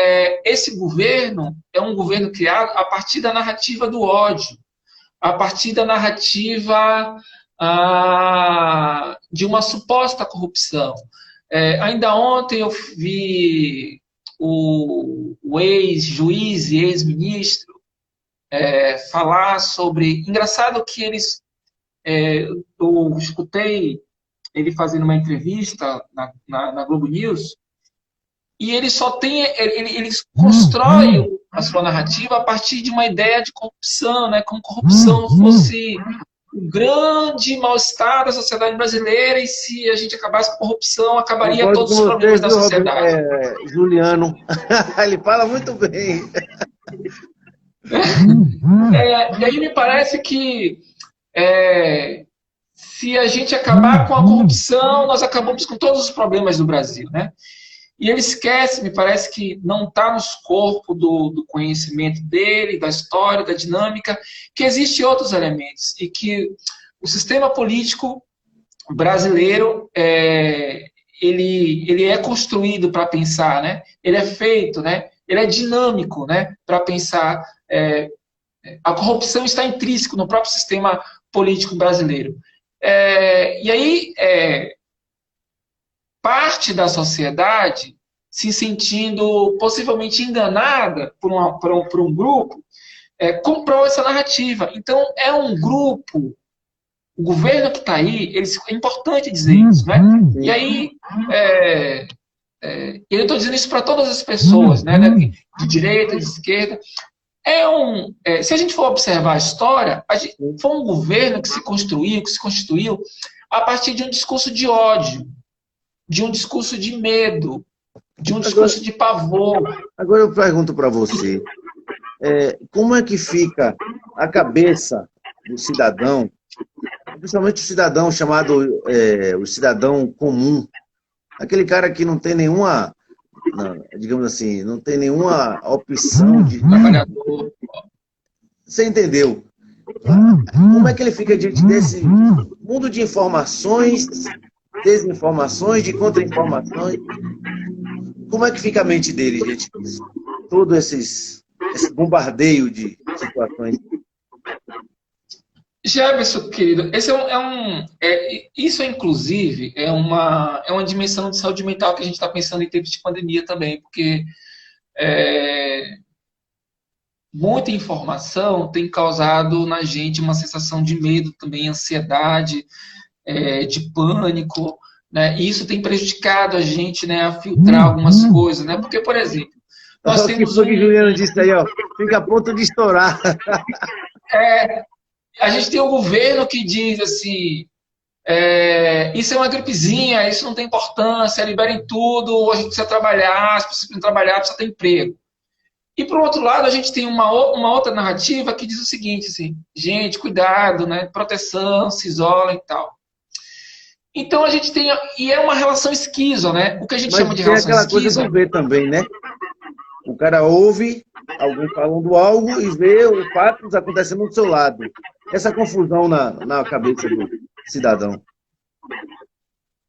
esse governo é um governo criado a partir da narrativa do ódio, a partir da narrativa de uma suposta corrupção. Ainda ontem eu vi o ex-juiz e ex-ministro falar sobre... Engraçado que eles eu escutei ele fazendo uma entrevista na Globo News, e ele ele constrói a sua narrativa a partir de uma ideia de corrupção, né? Como corrupção fosse o grande mal-estar da sociedade brasileira, e se a gente acabasse com a corrupção, acabaria todos os problemas da sociedade. Juliano, ele fala muito bem. E aí me parece que se a gente acabar com a corrupção, nós acabamos com todos os problemas do Brasil, né? E ele esquece, me parece que não está no escopo do conhecimento dele, da história, da dinâmica, que existem outros elementos, e que o sistema político brasileiro, ele é construído para pensar, né? Ele é feito, né? Ele é dinâmico, né? Para pensar. A corrupção está intrínseco no próprio sistema político brasileiro. E aí, parte da sociedade se sentindo possivelmente enganada por um grupo, comprou essa narrativa. Então, é um grupo, o governo que está aí, é importante dizer isso, né? E aí, eu estou dizendo isso para todas as pessoas, né? De direita, de esquerda. Se a gente for observar a história, foi um governo que se constituiu a partir de um discurso de ódio, de um discurso de medo, de um discurso de pavor. Agora eu pergunto para você, como é que fica a cabeça do cidadão, principalmente o cidadão chamado o cidadão comum, aquele cara que não tem nenhuma, digamos assim, não tem nenhuma opção de trabalhador. Você entendeu? Como é que ele fica diante desse mundo de informações, desinformações, de contra-informações? Como é que fica a mente dele diante disso? Todo esse bombardeio de situações. Jefferson, querido, isso, inclusive, é uma dimensão de saúde mental que a gente está pensando em tempos de pandemia também, porque muita informação tem causado na gente uma sensação de medo também, ansiedade, de pânico, né? E isso tem prejudicado a gente, né, a filtrar algumas coisas, né? Porque, por exemplo, nós temos o que Juliano disse aí, ó, fica a ponto de estourar. A gente tem um governo que diz assim, isso é uma gripezinha, isso não tem importância, liberem tudo, a gente precisa trabalhar, as pessoas precisam trabalhar, precisa ter emprego. E, por outro lado, a gente tem uma outra narrativa que diz o seguinte, assim, gente, cuidado, né, proteção, se isolem e tal. Então, a gente tem, e é uma relação esquizo, né, o que a gente chama de relação esquizo. Mas tem aquela coisa do ver também, né? O cara ouve alguém falando algo e vê os fatos acontecendo do seu lado. Essa confusão na cabeça do cidadão.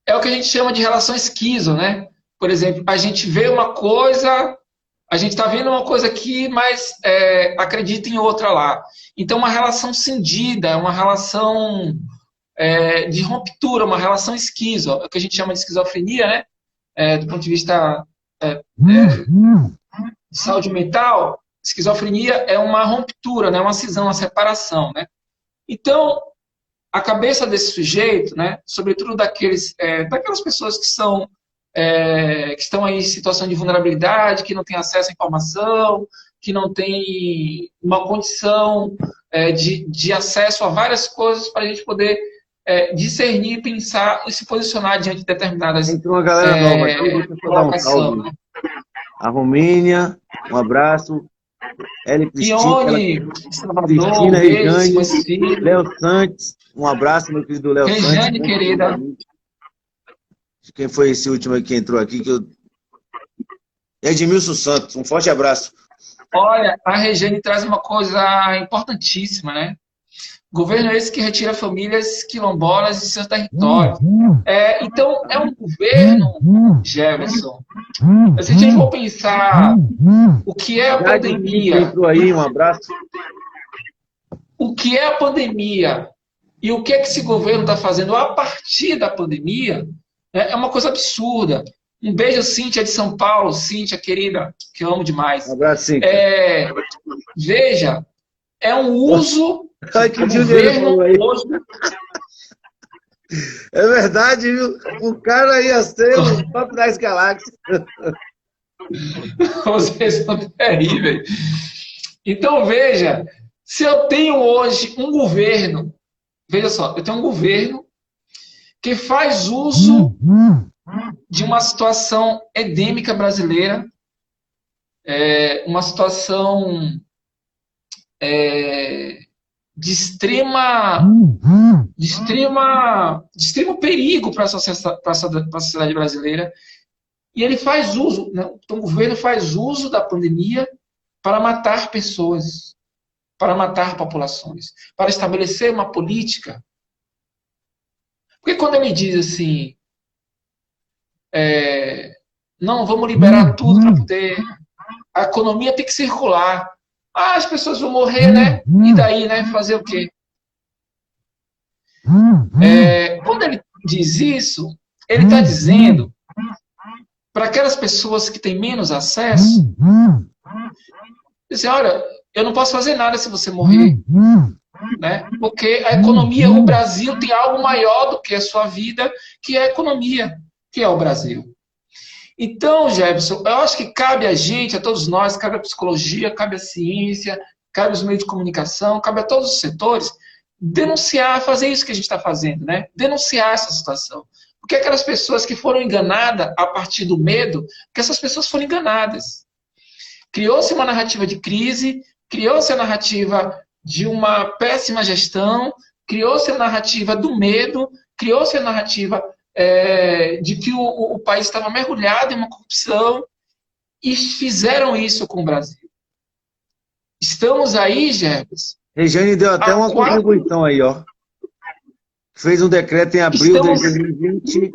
É o que a gente chama de relação esquizo, né? Por exemplo, a gente vê uma coisa, a gente está vendo uma coisa aqui, mas acredita em outra lá. Então, uma relação cindida, uma relação de ruptura, uma relação esquizo, é o que a gente chama de esquizofrenia, né? Do ponto de vista de saúde mental, esquizofrenia é uma ruptura, né? Uma cisão, uma separação, né? Então, a cabeça desse sujeito, né? Sobretudo daquelas pessoas que estão aí em situação de vulnerabilidade, que não têm acesso à informação, que não têm uma condição de acesso a várias coisas para a gente poder discernir, pensar e se posicionar diante de determinadas Entrou uma galera nova, então deixa eu dar um salve. né? A Romênia, um abraço. Eli Ione, Cristina Rejane, Léo Santos, um abraço, meu querido Léo Santos. Rejane, querida. Quem foi esse último que entrou aqui? Edmilson Santos, um forte abraço. Olha, a Rejane traz uma coisa importantíssima, né? Governo esse que retira famílias quilombolas de seus territórios. Então, é um governo, Jefferson. Se a gente for pensar o que é a pandemia... Entrou aí, um abraço. O que é a pandemia e o que é que esse governo está fazendo a partir da pandemia é uma coisa absurda. Um beijo, Cíntia, de São Paulo. Cíntia, querida, que eu amo demais. Um abraço, Cíntia. Veja, é um uso... Ai, que governo hoje... É verdade, viu? O cara ia ser o top das galáxias. Vocês são terríveis. Então, veja, se eu tenho hoje um governo, veja só, eu tenho um governo que faz uso de uma situação endêmica brasileira, uma situação de extremo perigo para a sociedade brasileira, e ele faz uso, né? Então, o governo faz uso da pandemia para matar pessoas, para matar populações, para estabelecer uma política. Porque quando ele diz assim, não, vamos liberar tudo para poder... A economia tem que circular. Ah, as pessoas vão morrer, né? E daí, né? Fazer o quê? Quando ele diz isso, ele está dizendo para aquelas pessoas que têm menos acesso, dizer, olha, eu não posso fazer nada se você morrer, né? Porque a economia, o Brasil tem algo maior do que a sua vida, que é a economia, que é o Brasil. Então, Jefferson, eu acho que cabe a gente, a todos nós, cabe a psicologia, cabe a ciência, cabe aos meios de comunicação, cabe a todos os setores, denunciar, fazer isso que a gente está fazendo, né? Denunciar essa situação. Porque aquelas pessoas que foram enganadas a partir do medo, que essas pessoas foram enganadas. Criou-se uma narrativa de crise, criou-se a narrativa de uma péssima gestão, criou-se a narrativa do medo, criou-se a narrativa de que o país estava mergulhado em uma corrupção, e fizeram isso com o Brasil. Estamos aí, Jefferson. Regiane deu até uma contribuição aí, ó. Fez um decreto em abril de 2020, a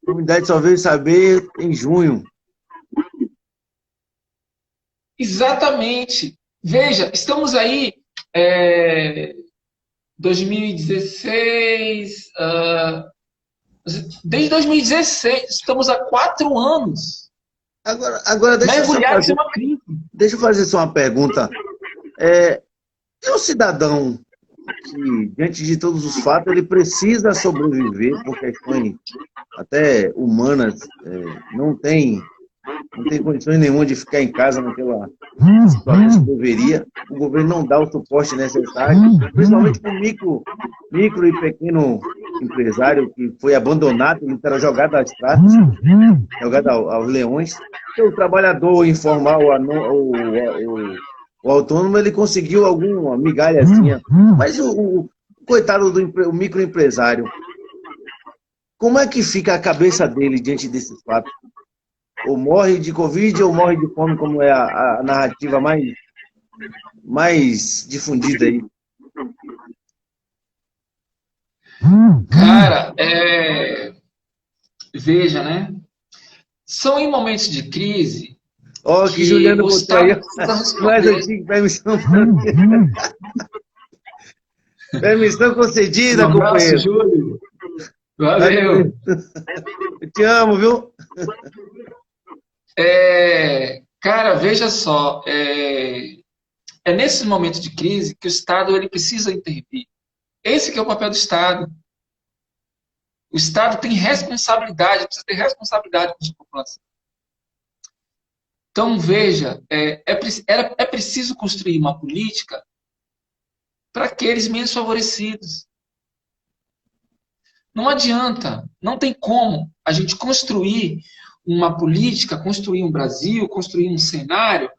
comunidade só veio saber em junho. Exatamente. Veja, estamos aí 2016, desde 2016, estamos há 4 anos. Agora mergulhados em uma crise. Deixa eu fazer só uma pergunta. E o cidadão que, diante de todos os fatos, ele precisa sobreviver por questões até humanas, não tem condições nenhuma de ficar em casa naquela situação que deveria. O governo não dá o suporte necessário, principalmente para o micro e pequeno empresário que foi abandonado, ele era jogado às praças, jogado aos leões. O trabalhador informal, o autônomo, ele conseguiu alguma migalhazinha, mas o coitado do microempresário, como é que fica a cabeça dele diante desses fatos? Ou morre de Covid ou morre de fome, como é a narrativa mais difundida aí? Cara, veja, né? São em momentos de crise. Ó, que Juliano botou aí. Mais antigo, permissão concedida, companheiro. Júlio. Valeu. Eu te amo, viu? Cara, veja só, nesses momentos de crise que o Estado ele precisa intervir. Esse que é o papel do Estado. O Estado tem responsabilidade, precisa ter responsabilidade com a sua população. Então, veja, é preciso construir uma política para aqueles menos favorecidos. Não adianta, não tem como a gente construir uma política, construir um Brasil, construir um cenário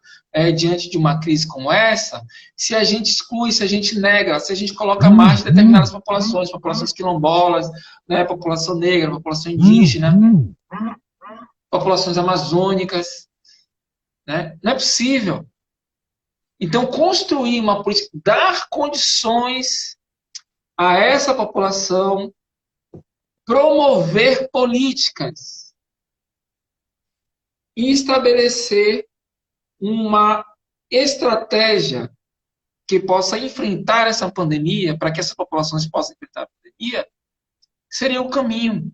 diante de uma crise como essa, se a gente exclui, se a gente nega, se a gente coloca à margem determinadas populações, populações quilombolas, né, população negra, população indígena, populações amazônicas, né? Não é possível. Então, construir uma política, dar condições a essa população, promover políticas e estabelecer uma estratégia que possa enfrentar essa pandemia, para que essas populações possam enfrentar a pandemia, seria o caminho.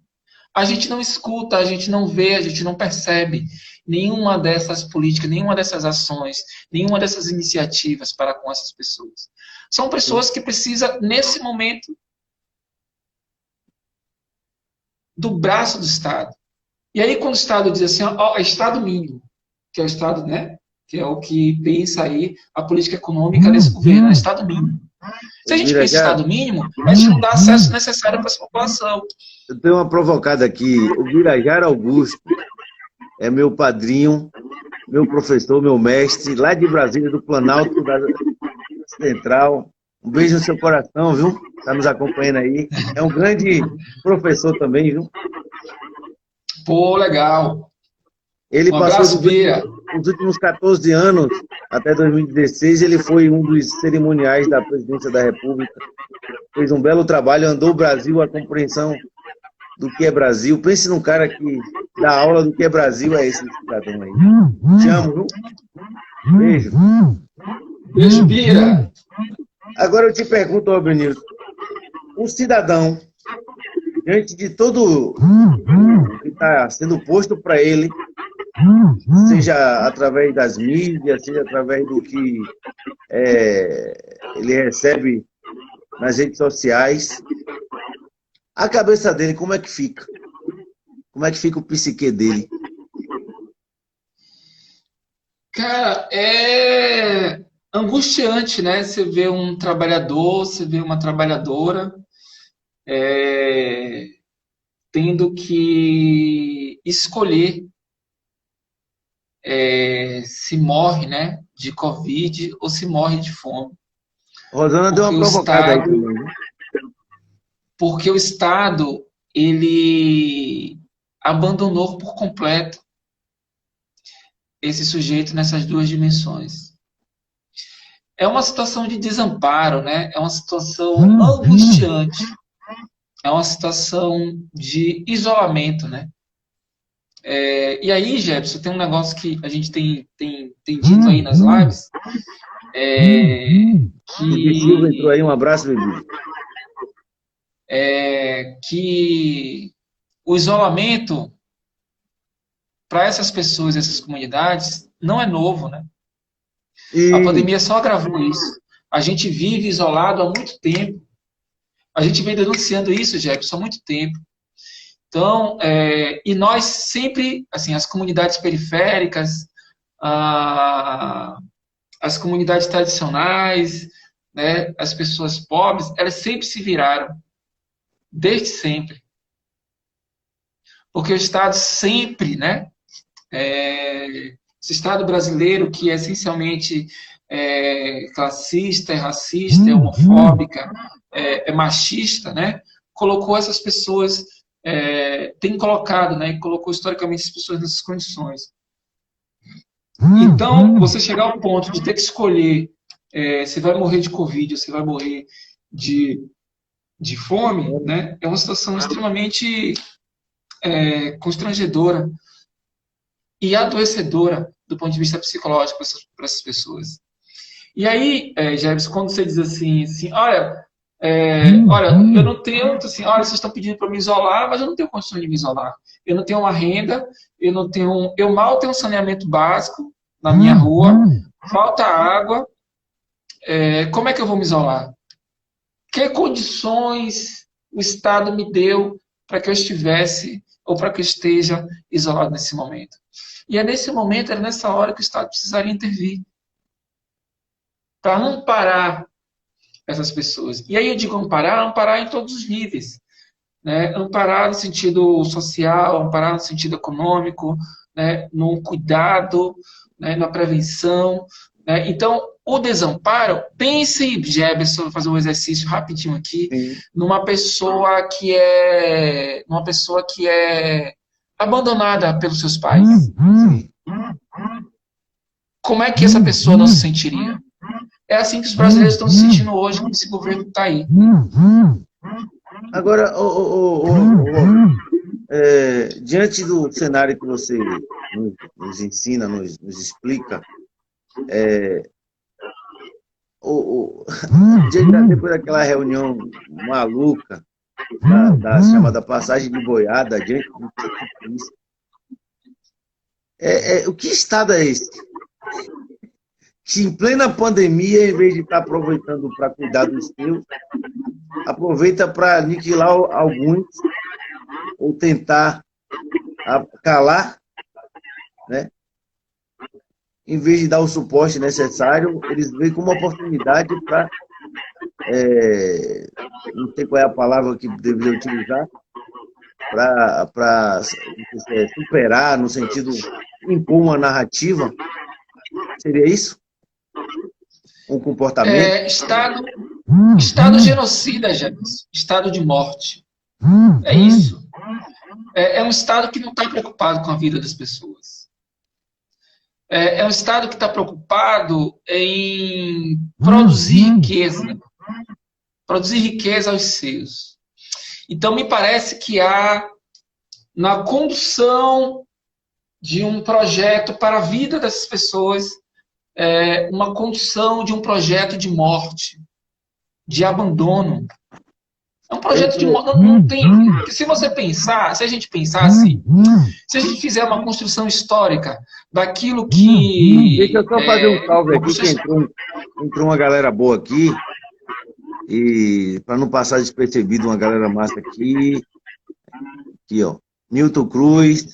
A gente não escuta, a gente não vê, a gente não percebe nenhuma dessas políticas, nenhuma dessas ações, nenhuma dessas iniciativas para com essas pessoas. São pessoas que precisam, nesse momento, do braço do Estado. E aí, quando o Estado diz assim, ó, é Estado mínimo, que é o Estado, né? Que é o que pensa aí a política econômica desse governo, é Estado mínimo. Se a gente pensa em Estado mínimo, a gente não dá acesso necessário para essa população. Eu tenho uma provocada aqui. O Birajara Augusto é meu padrinho, meu professor, meu mestre, lá de Brasília, do Planalto da Central. Um beijo no seu coração, viu? Está nos acompanhando aí. É um grande professor também, viu? Pô, legal. Ele passou os últimos 14 anos, até 2016, ele foi um dos cerimoniais da Presidência da República. Fez um belo trabalho, andou o Brasil, a compreensão do que é Brasil. Pense num cara que dá aula do que é Brasil, é esse cidadão aí. Te amo, viu? Beijo. Beijo, Bira. Agora eu te pergunto, Benilton, um cidadão, diante de todo o que está sendo posto para ele, seja através das mídias, seja através do que ele recebe nas redes sociais, a cabeça dele, como é que fica? Como é que fica o psique dele? Cara, é angustiante, né? Você vê um trabalhador, você vê uma trabalhadora tendo que escolher se morre, né, de Covid ou se morre de fome. Rosana deu uma provocada aí também, né? Porque o Estado, ele abandonou por completo esse sujeito nessas duas dimensões. É uma situação de desamparo, né? É uma situação angustiante. É uma situação de isolamento, né? E aí, Jefferson, tem um negócio que a gente tem dito aí nas lives. Que Silva entrou aí, um abraço, bebê. Que o isolamento para essas pessoas, essas comunidades, não é novo, né? A pandemia só agravou isso. A gente vive isolado há muito tempo. A gente vem denunciando isso, Jefferson, há muito tempo. Então, e nós sempre, assim, as comunidades periféricas, as comunidades tradicionais, né, as pessoas pobres, elas sempre se viraram, desde sempre. Porque o Estado sempre, né, esse Estado brasileiro que é essencialmente classista, é racista, é homofóbica, é machista, né, colocou essas pessoas, tem colocado, né, e colocou historicamente as pessoas nessas condições. Então, você chegar ao ponto de ter que escolher se vai morrer de Covid ou se vai morrer de fome, né, é uma situação extremamente constrangedora e adoecedora do ponto de vista psicológico para essas pessoas. E aí, Jefferson, quando você diz assim olha, eu não tenho, assim, olha, vocês estão pedindo para me isolar, mas eu não tenho condições de me isolar. Eu não tenho uma renda, eu mal tenho um saneamento básico na minha rua, falta água, como é que eu vou me isolar? Que condições o Estado me deu para que eu estivesse, ou para que eu esteja isolado nesse momento? E é nesse momento, era nessa hora que o Estado precisaria intervir para amparar essas pessoas. E aí eu digo amparar em todos os níveis. Né? Amparar no sentido social, amparar no sentido econômico, né? No cuidado, né? Na prevenção. Né? Então, o desamparo, pense, Jefferson, vou fazer um exercício rapidinho aqui, numa pessoa que é abandonada pelos seus pais. Como é que essa pessoa não se sentiria? É assim que os brasileiros estão se sentindo hoje, com esse governo que está aí. Agora, diante do cenário que você nos ensina, nos explica, depois daquela reunião maluca, da chamada passagem de boiada, diante do o que estado é esse? Que em plena pandemia, em vez de estar aproveitando para cuidar dos seus, aproveita para aniquilar alguns ou tentar calar, né? Em vez de dar o suporte necessário, eles veem como uma oportunidade para, não sei qual é a palavra que deveria utilizar, para superar, no sentido impor uma narrativa. Seria isso? Um comportamento? Estado genocida, Jefferson. Estado de morte. É isso. É um Estado que não está preocupado com a vida das pessoas. É um Estado que está preocupado em produzir riqueza aos seus. Então, me parece que há, na condução de um projeto para a vida dessas pessoas, uma condução de um projeto de morte, de abandono. É um projeto de morte. Não tem. Se você pensar, se a gente pensar assim, se a gente fizer uma construção histórica daquilo que. Deixa eu só fazer um salve aqui, que entrou uma galera boa aqui. E para não passar despercebido, uma galera massa aqui. Aqui, ó. Nilton Cruz.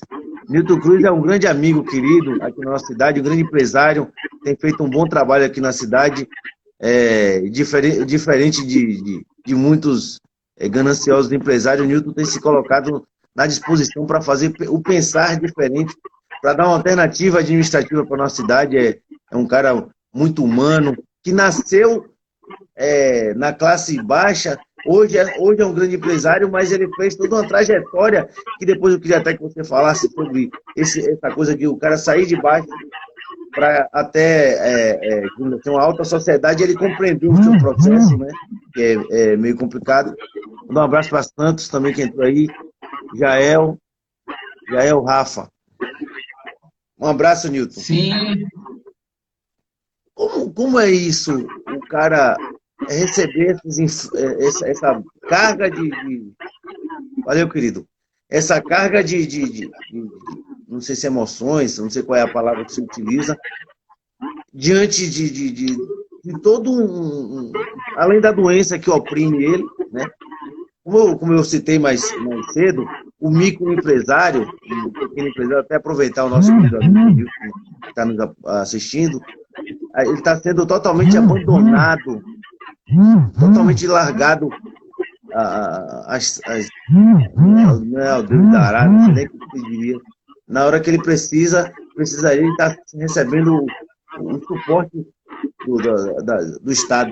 Nilton Cruz é um grande amigo querido aqui na nossa cidade, um grande empresário, tem feito um bom trabalho aqui na cidade, diferente de muitos gananciosos empresários. O Nilton tem se colocado na disposição para fazer o pensar diferente, para dar uma alternativa administrativa para a nossa cidade. É um cara muito humano, que nasceu na classe baixa. Hoje é um grande empresário, mas ele fez toda uma trajetória que depois eu queria até que você falasse sobre essa coisa de o cara sair de baixo para até ter uma alta sociedade. Ele compreendeu o seu processo, né? Que é meio complicado. Vou dar um abraço para Santos também, que entrou aí. Jael, Rafa. Um abraço, Nilton. Sim. Como é isso? O cara receber essa carga Valeu, querido. Essa carga não sei se emoções, não sei qual é a palavra que se utiliza, diante de todo além da doença que oprime ele, né? Como eu citei mais cedo, o microempresário, o pequeno empresário, até aproveitar o nosso querido amigo que está nos assistindo, ele está sendo totalmente abandonado, totalmente largado Deus dará, não sei nem o que eu diria. Na hora que ele precisaria, ele está recebendo o suporte do Estado.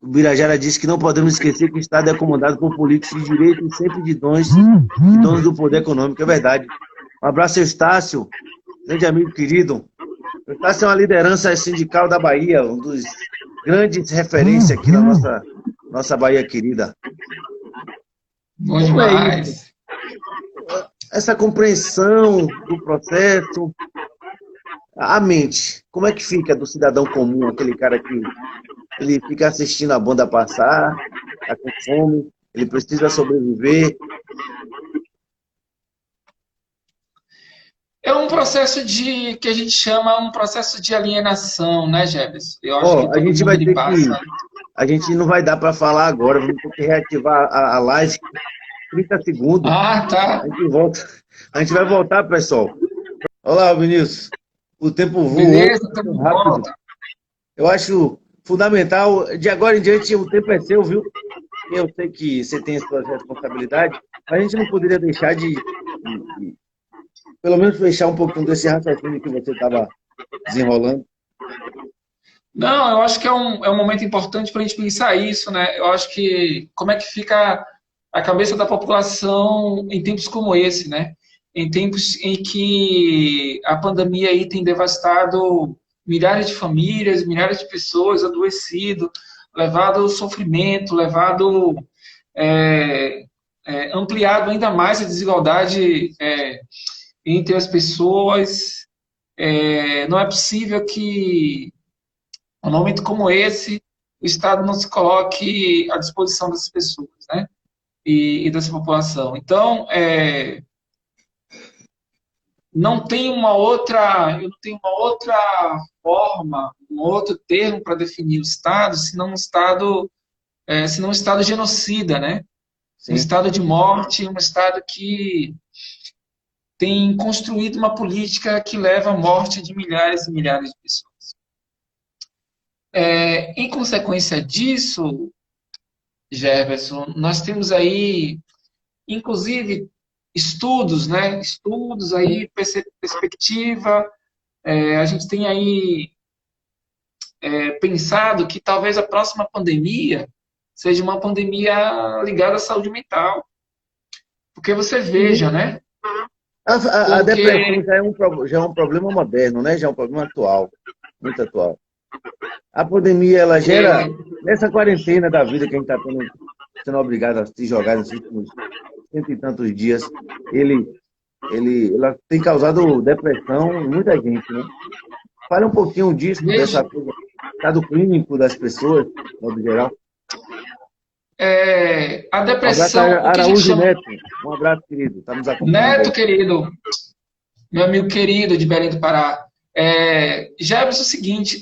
O Birajara disse que não podemos esquecer que o Estado é comandado por políticos de direito e sempre de donos do poder econômico. É verdade. Um abraço, Eustácio, grande amigo querido. Eustácio é uma liderança sindical da Bahia, um dos grandes referências aqui na nossa Bahia querida. Bom demais. Essa compreensão do processo, a mente, como é que fica do cidadão comum, aquele cara que ele fica assistindo a banda passar, está com fome, ele precisa sobreviver. É um processo que a gente chama um processo de alienação, né, Jefferson? Eu acho que A gente todo vai mundo ter passa. a gente não vai dar para falar agora, vamos ter que reativar a live 30 segundos. Ah, tá. A gente vai voltar, pessoal. Olá, Vinícius. O tempo voou. Beleza, estamos de volta. Eu acho fundamental, de agora em diante, o tempo é seu, viu? Eu sei que você tem as suas responsabilidades, mas a gente não poderia deixar de pelo menos fechar um pouquinho desse raciocínio que você estava desenrolando. Não, eu acho que é um momento importante para a gente pensar isso, né? Eu acho que como é que fica a cabeça da população em tempos como esse, né? Em tempos em que a pandemia aí tem devastado milhares de famílias, milhares de pessoas adoecidas, levado ao sofrimento, ampliado ainda mais a desigualdade entre as pessoas. Não é possível que, num momento como esse, o Estado não se coloque à disposição dessas pessoas, né? E dessa população. Então, não tem uma outra forma, um outro termo para definir o Estado, senão um Estado se não um Estado genocida, né? Um Sim. Estado de morte, um Estado que tem construído uma política que leva à morte de milhares e milhares de pessoas. Em consequência disso, Jefferson, nós temos aí, inclusive, estudos, né? Estudos aí, perspectiva. A gente tem aí pensado que talvez a próxima pandemia seja uma pandemia ligada à saúde mental. Porque você veja, né? A depressão Porque já é um problema moderno, né? Já é um problema atual, muito atual. A pandemia, ela gera, nessa quarentena da vida que a gente está sendo obrigado a se jogar nesses últimos cento e tantos dias, ela tem causado depressão em muita gente, né? Fala um pouquinho disso, veja, dessa coisa, estado clínico das pessoas, de modo geral. a Um abraço depressão, a o que a gente Araújo chama. Neto. Um abraço, querido. Está nos acompanhando Neto, aí. querido, meu amigo querido de Belém do Pará, já é o seguinte,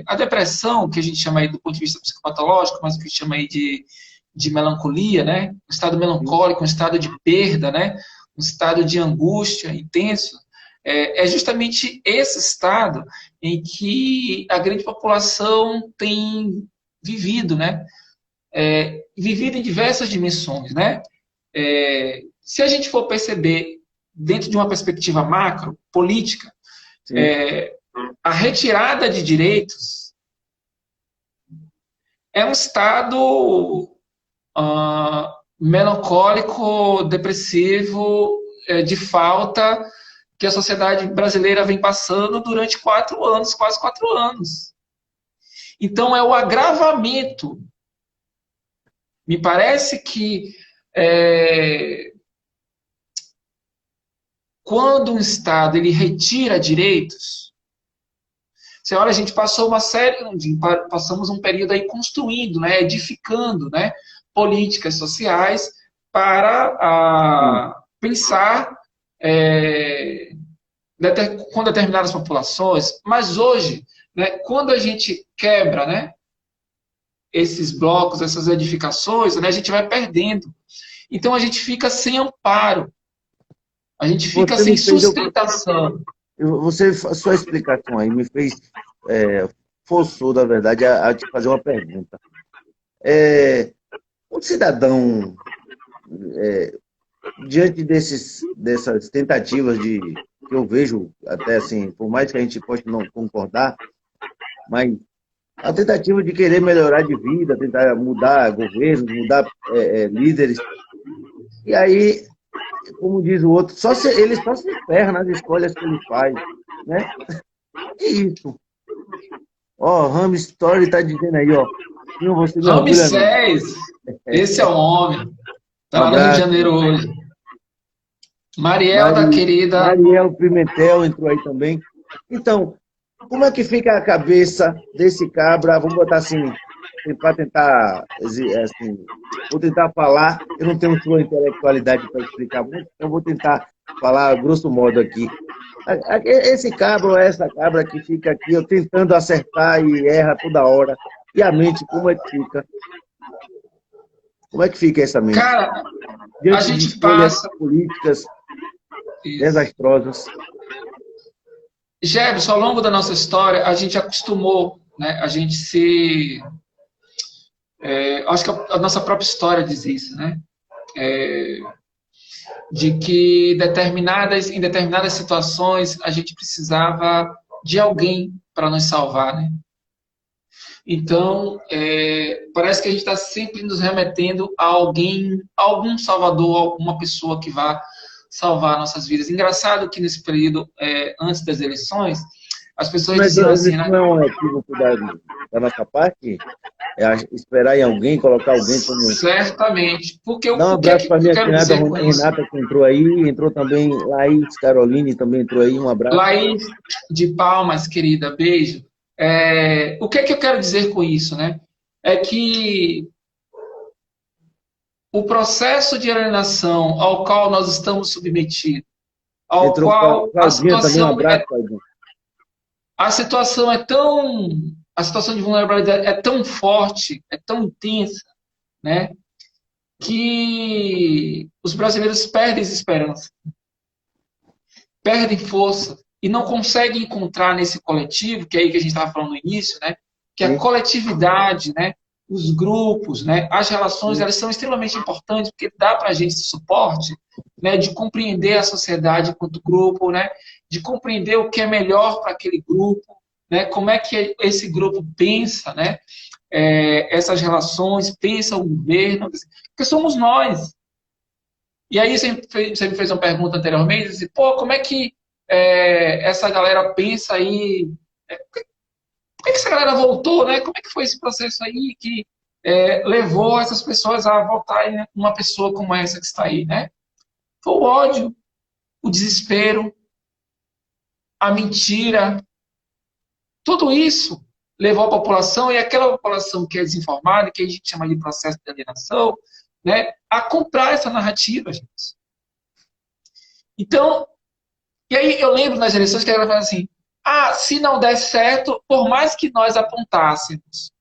a depressão, que a gente chama aí do ponto de vista psicopatológico, mas o que a gente chama aí de melancolia, né? Um estado Sim. melancólico, um estado de perda, né? Um estado de angústia intenso, é justamente esse estado em que a grande população tem vivido, né? Vivido em diversas dimensões, né? Se a gente for perceber dentro de uma perspectiva macro, política, Sim. a retirada de direitos é um estado melancólico, depressivo, de falta que a sociedade brasileira vem passando durante 4 anos, quase 4 anos. Então, é o agravamento. Me parece que quando um Estado ele retira direitos, senhora, a gente passou passamos um período aí construindo, né, edificando, né, políticas sociais para pensar com determinadas populações, mas hoje, né, quando a gente quebra, né, esses blocos, essas edificações, né, a gente vai perdendo. Então a gente fica sem amparo, a gente fica Você sem me fez, sustentação. sua explicação aí me fez, forçou, na verdade, a te fazer uma pergunta. Um cidadão, diante dessas tentativas que eu vejo, até assim, por mais que a gente possa não concordar, mas a tentativa de querer melhorar de vida, tentar mudar governos, mudar líderes, e aí, como diz o outro, ele só se ferra nas escolhas que ele faz, né? Que isso? Ó, Ram Story está dizendo aí, ó, Sim, você me orgulha não. Ramsés, esse é o homem. Um Está lá no Rio de abraço. Janeiro hoje. Marielda, querida. Mariel Pimentel entrou aí também. Então, como é que fica a cabeça desse cabra? Vamos botar assim, para tentar, assim, vou tentar falar. Eu não tenho sua intelectualidade para explicar muito, então vou tentar falar grosso modo aqui. Esse cabra ou essa cabra que fica aqui, eu tentando acertar e erra toda hora. E a mente, como é que fica? Como é que fica essa mente? Cara, a Diante de gente escolhas passa. políticas Isso. desastrosas. Jefferson, ao longo da nossa história, a gente acostumou, né? A gente se. Acho que a nossa própria história diz isso, né? De que em determinadas situações a gente precisava de alguém para nos salvar, né? Então, parece que a gente está sempre nos remetendo a alguém, a algum salvador, alguma pessoa que vá salvar nossas vidas. Engraçado que nesse período, antes das eleições, as pessoas diziam assim, Isso né? não é um equívoco da nossa parte? É esperar em alguém, colocar alguém como. Certamente. Porque Dá um o que, abraço que para eu minha quero cunhada dizer com isso? Renata, que entrou aí. Entrou também Laís Caroline, também entrou aí. Um abraço. Laís de Palmas, querida, beijo. O que eu quero dizer com isso, né? É que o processo de alienação ao qual nós estamos submetidos, ao Entrou qual Claudinha também. Um abraço, Claudinha. a situação de vulnerabilidade é tão forte, é tão intensa, né, que os brasileiros perdem esperança, perdem força e não conseguem encontrar nesse coletivo, que é aí que a gente estava falando no início, né, que a Sim, coletividade, né, os grupos, né, as relações, sim. elas são extremamente importantes porque dá para a gente esse suporte, né, de compreender a sociedade enquanto grupo, né, de compreender o que é melhor para aquele grupo, né, como é que esse grupo pensa, né, essas relações, pensa o governo, porque somos nós. E aí você me fez uma pergunta anteriormente, disse, pô, como é que essa galera pensa aí? Por que essa galera voltou, né? Como é que foi esse processo aí que levou essas pessoas a voltarem uma pessoa como essa que está aí, né? Foi o ódio, o desespero, a mentira, tudo isso levou a população, e aquela população que é desinformada, que a gente chama de processo de alienação, né, a comprar essa narrativa, gente. Então, e aí eu lembro nas eleições que ela falava assim, se não der certo, por mais que nós apontássemos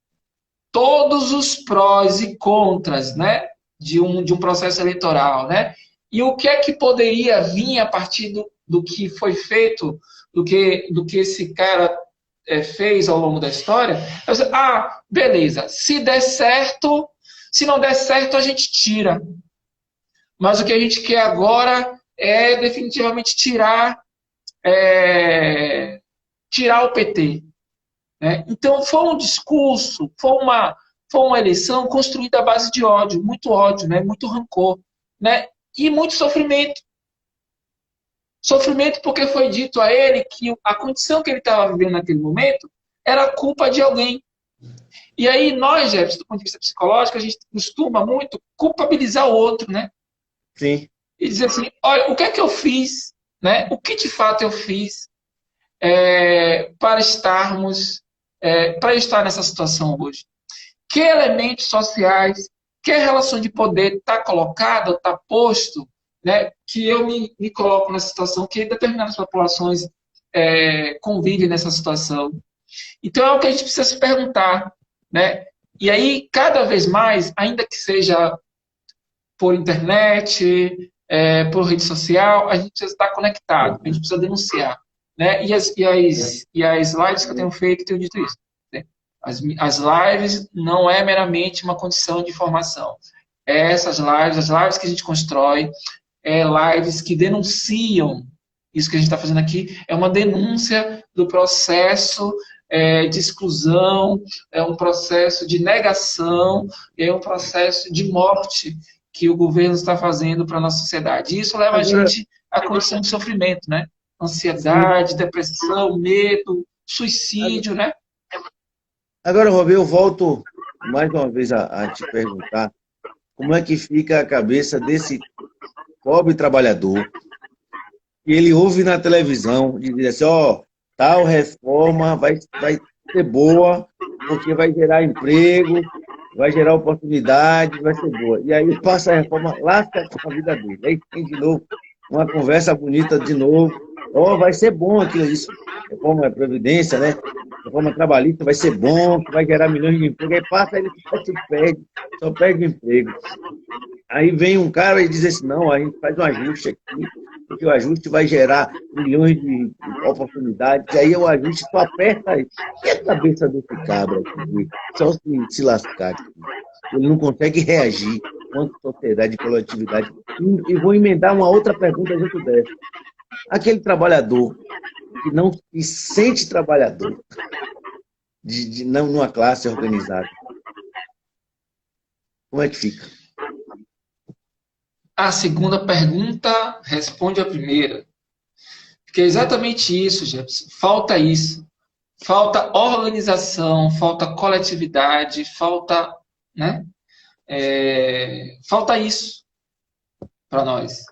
todos os prós e contras, né, de um processo eleitoral, né, e o que é que poderia vir a partir do que foi feito, do que esse cara fez ao longo da história, eu disse, beleza, se der certo, se não der certo, a gente tira. Mas o que a gente quer agora é definitivamente tirar o PT. Né? Então, foi um discurso, foi uma eleição construída à base de ódio, né? Muito rancor, né? E muito sofrimento. Sofrimento porque foi dito a ele que a condição que ele estava vivendo naquele momento era culpa de alguém. E aí nós, Jefferson, do ponto de vista psicológico, a gente costuma muito culpabilizar o outro, né? Sim. E dizer assim, olha, o que é que eu fiz, né? O que de fato eu fiz para para estar nessa situação hoje? Que elementos sociais, que relação de poder está colocada, está posto, né? Que eu me coloco nessa situação, que determinadas populações convivem nessa situação. Então é o que a gente precisa se perguntar, né? E aí, cada vez mais, ainda que seja por internet, por rede social, a gente precisa estar conectado, a gente precisa denunciar. Né? E as lives que eu tenho feito, eu tenho dito isso. Né? As lives não é meramente uma condição de formação. Essas lives, as lives que a gente constrói, lives que denunciam isso que a gente está fazendo aqui, é uma denúncia do processo de exclusão, é um processo de negação, é um processo de morte que o governo está fazendo para a nossa sociedade. E isso leva a Agora, gente à condição de sofrimento, né? sim. Ansiedade, depressão, medo, suicídio, né? Agora, Rob, eu volto mais uma vez a te perguntar como é que fica a cabeça desse pobre trabalhador que ele ouve na televisão de dizer assim, tal reforma vai ser boa, porque vai gerar emprego, vai gerar oportunidade, vai ser boa. E aí passa a reforma, lasca a vida dele. Aí tem de novo uma conversa bonita de novo. Vai ser bom aquilo, isso. Reforma da Previdência, né? Reforma trabalhista vai ser bom, que vai gerar milhões de empregos. Aí passa, ele só perde o emprego. Aí vem um cara e diz assim, não, a gente faz um ajuste aqui, porque o ajuste vai gerar milhões de oportunidades, e aí o ajuste só aperta aí. E a cabeça desse cabra aqui, só se lascar aqui. Ele não consegue reagir quanto sociedade e coletividade. E vou emendar uma outra pergunta junto dessa. Aquele trabalhador que não se sente trabalhador, não numa classe organizada, como é que fica? A segunda pergunta responde a primeira. Porque é exatamente isso, Jefferson. Falta isso. Falta organização, falta coletividade, falta, né? Falta isso para nós.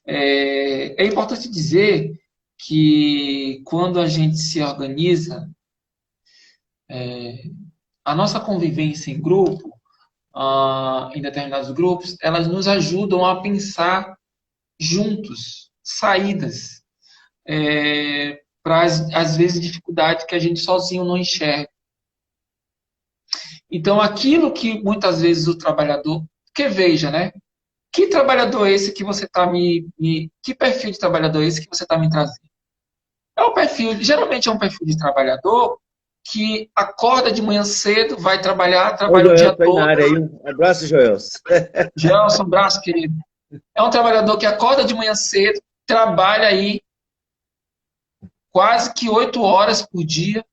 É importante dizer que quando a gente se organiza, a nossa convivência em grupo, em determinados grupos, elas nos ajudam a pensar juntos saídas para, às vezes, dificuldades que a gente sozinho não enxerga. Então, aquilo que muitas vezes o trabalhador... Porque veja, né? Que trabalhador é esse que você está Que perfil de trabalhador é esse que você está me trazendo? É um perfil, geralmente é um perfil de trabalhador que acorda de manhã cedo, vai trabalhar, Olha o trabalha o dia Joelson aí na todo. área aí. Um abraço, Joelson. Gelson, braço, querido. É um trabalhador que acorda de manhã cedo, trabalha aí quase que 8 horas por dia,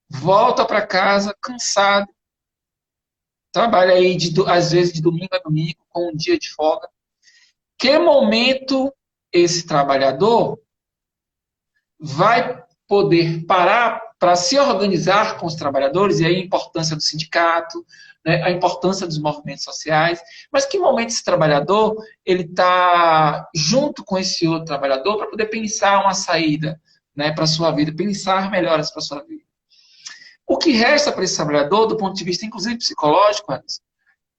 volta para casa cansado, trabalha aí às vezes de domingo a domingo, com um dia de folga. Que momento esse trabalhador vai poder parar para se organizar com os trabalhadores, e aí a importância do sindicato, né, a importância dos movimentos sociais, mas que momento esse trabalhador ele está junto com esse outro trabalhador para poder pensar uma saída, né, para a sua vida, pensar melhoras para a sua vida. O que resta para esse trabalhador, do ponto de vista inclusive psicológico, Anderson,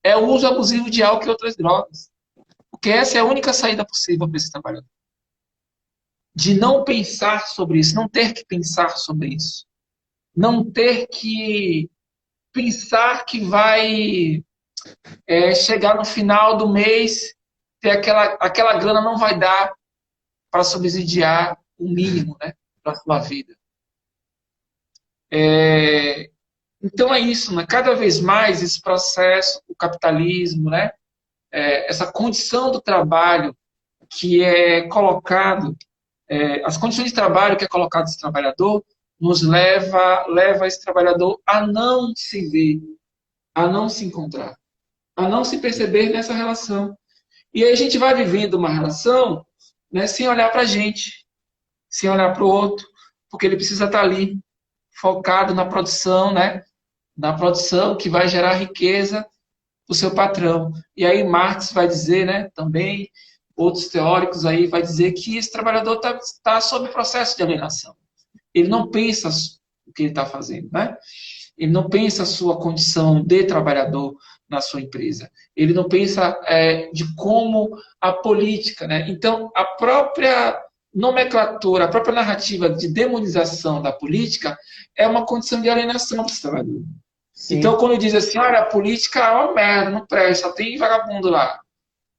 é o uso abusivo de álcool e outras drogas, porque essa é a única saída possível para esse trabalhador. De não pensar sobre isso, não ter que pensar sobre isso. Não ter que pensar que vai chegar no final do mês, ter aquela grana não vai dar para subsidiar o mínimo, né, para a sua vida. Então é isso, né? Cada vez mais esse processo, o capitalismo, né, essa condição do trabalho que é colocado, as condições de trabalho que é colocado esse trabalhador, nos leva esse trabalhador a não se ver, a não se encontrar, a não se perceber nessa relação. E aí a gente vai vivendo uma relação, né, sem olhar para a gente, sem olhar para o outro, porque ele precisa estar ali, focado na produção, né, na produção que vai gerar riqueza para o seu patrão. E aí Marx vai dizer, né, também, outros teóricos aí vai dizer que esse trabalhador está sob processo de alienação. Ele não pensa o que ele está fazendo, né? Ele não pensa a sua condição de trabalhador na sua empresa. Ele não pensa de como a política, né? Então, a própria nomenclatura, a própria narrativa de demonização da política é uma condição de alienação para esse trabalhador. Então, Sim. quando diz assim, olha, a política é uma merda, não presta, só tem vagabundo lá.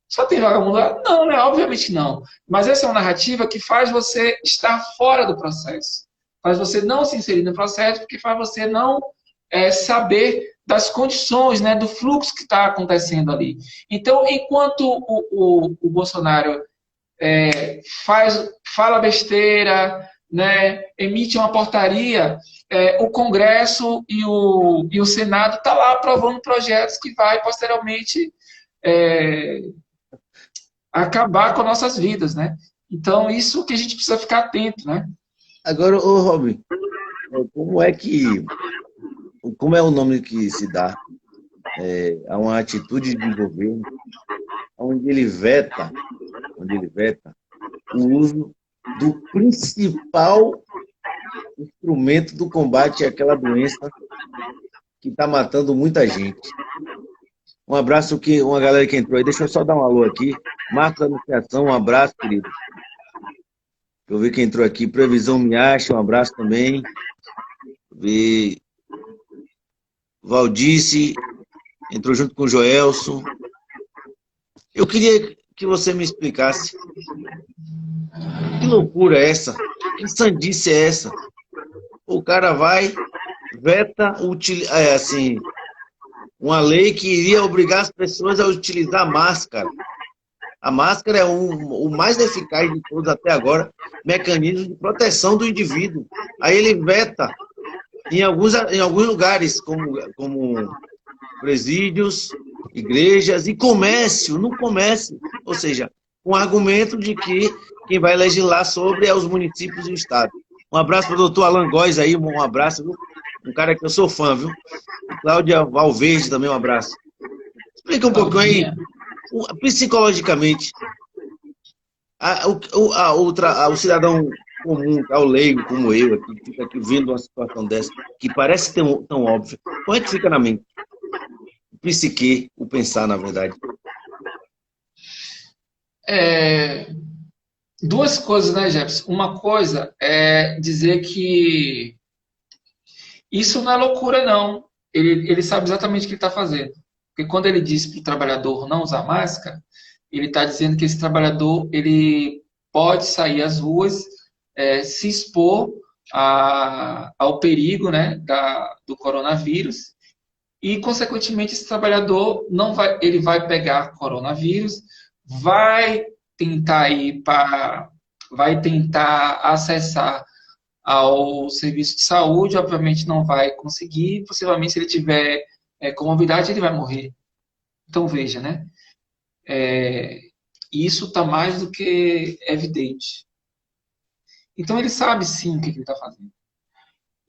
Só tem vagabundo lá? Não, né? Obviamente não. Mas essa é uma narrativa que faz você estar fora do processo. Faz você não se inserir no processo, porque faz você não saber das condições, né, do fluxo que está acontecendo ali. Então, enquanto o Bolsonaro fala besteira, né, emite uma portaria, o Congresso e o Senado estão lá aprovando projetos que vai posteriormente acabar com nossas vidas, né? Então, isso que a gente precisa ficar atento, né? Agora, ô Robin, como é que, como é o nome que se dá a uma atitude de governo onde ele veta o uso do principal instrumento do combate àquela doença que está matando muita gente. Um abraço que uma galera que entrou aí. Deixa eu só dar um alô aqui. Marcos Anunciação, um abraço, querido. Eu vi quem entrou aqui. Previsão me acha, um abraço também. Vi Valdice, entrou junto com o Joelson. Eu queria que você me explicasse que loucura é essa? Que sandice é essa? O cara vai, veta, assim, uma lei que iria obrigar as pessoas a utilizar máscara. A máscara é o mais eficaz de todos até agora, mecanismo de proteção do indivíduo. Aí ele veta em alguns lugares, como presídios, igrejas e comércio, no comércio. Ou seja, com o argumento de que quem vai legislar sobre é os municípios e o Estado. Um abraço para o doutor Alan Góes aí, um abraço, viu? Um cara que eu sou fã, viu? Cláudia Valverde também, um abraço. Explica um pouquinho aí, Claudinha. psicologicamente, o cidadão comum, o leigo como eu, aqui, que fica aqui vendo uma situação dessa, que parece tão óbvia, como é que fica na mente? O psique, o pensar, na verdade. Duas coisas, né, Jefferson? Uma coisa é dizer que Isso não é loucura, não. Ele sabe exatamente o que ele está fazendo. Porque quando ele diz para o trabalhador não usar máscara, ele está dizendo que esse trabalhador ele pode sair às ruas, se expor ao perigo, né, do coronavírus, e, consequentemente, esse trabalhador não vai, ele vai pegar coronavírus, vai tentar vai tentar acessar ao serviço de saúde, obviamente não vai conseguir, possivelmente se ele tiver comorbidade, ele vai morrer. Então, veja, né? Isso está mais do que evidente. Então, ele sabe, sim, o que ele está fazendo.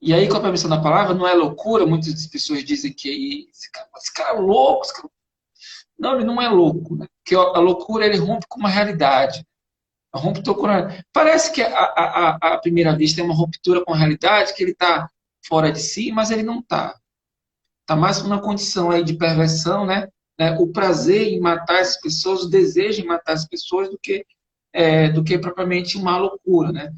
E aí, com a permissão da palavra, não é loucura, muitas pessoas dizem que esse cara é louco. Não, ele não é louco, né? Porque a loucura, ele rompe com uma realidade. Parece que à primeira vista é uma ruptura com a realidade, que ele está fora de si, mas ele não está. Está mais numa condição aí de perversão, né? O prazer em matar as pessoas, o desejo em matar as pessoas, do que propriamente uma loucura, né?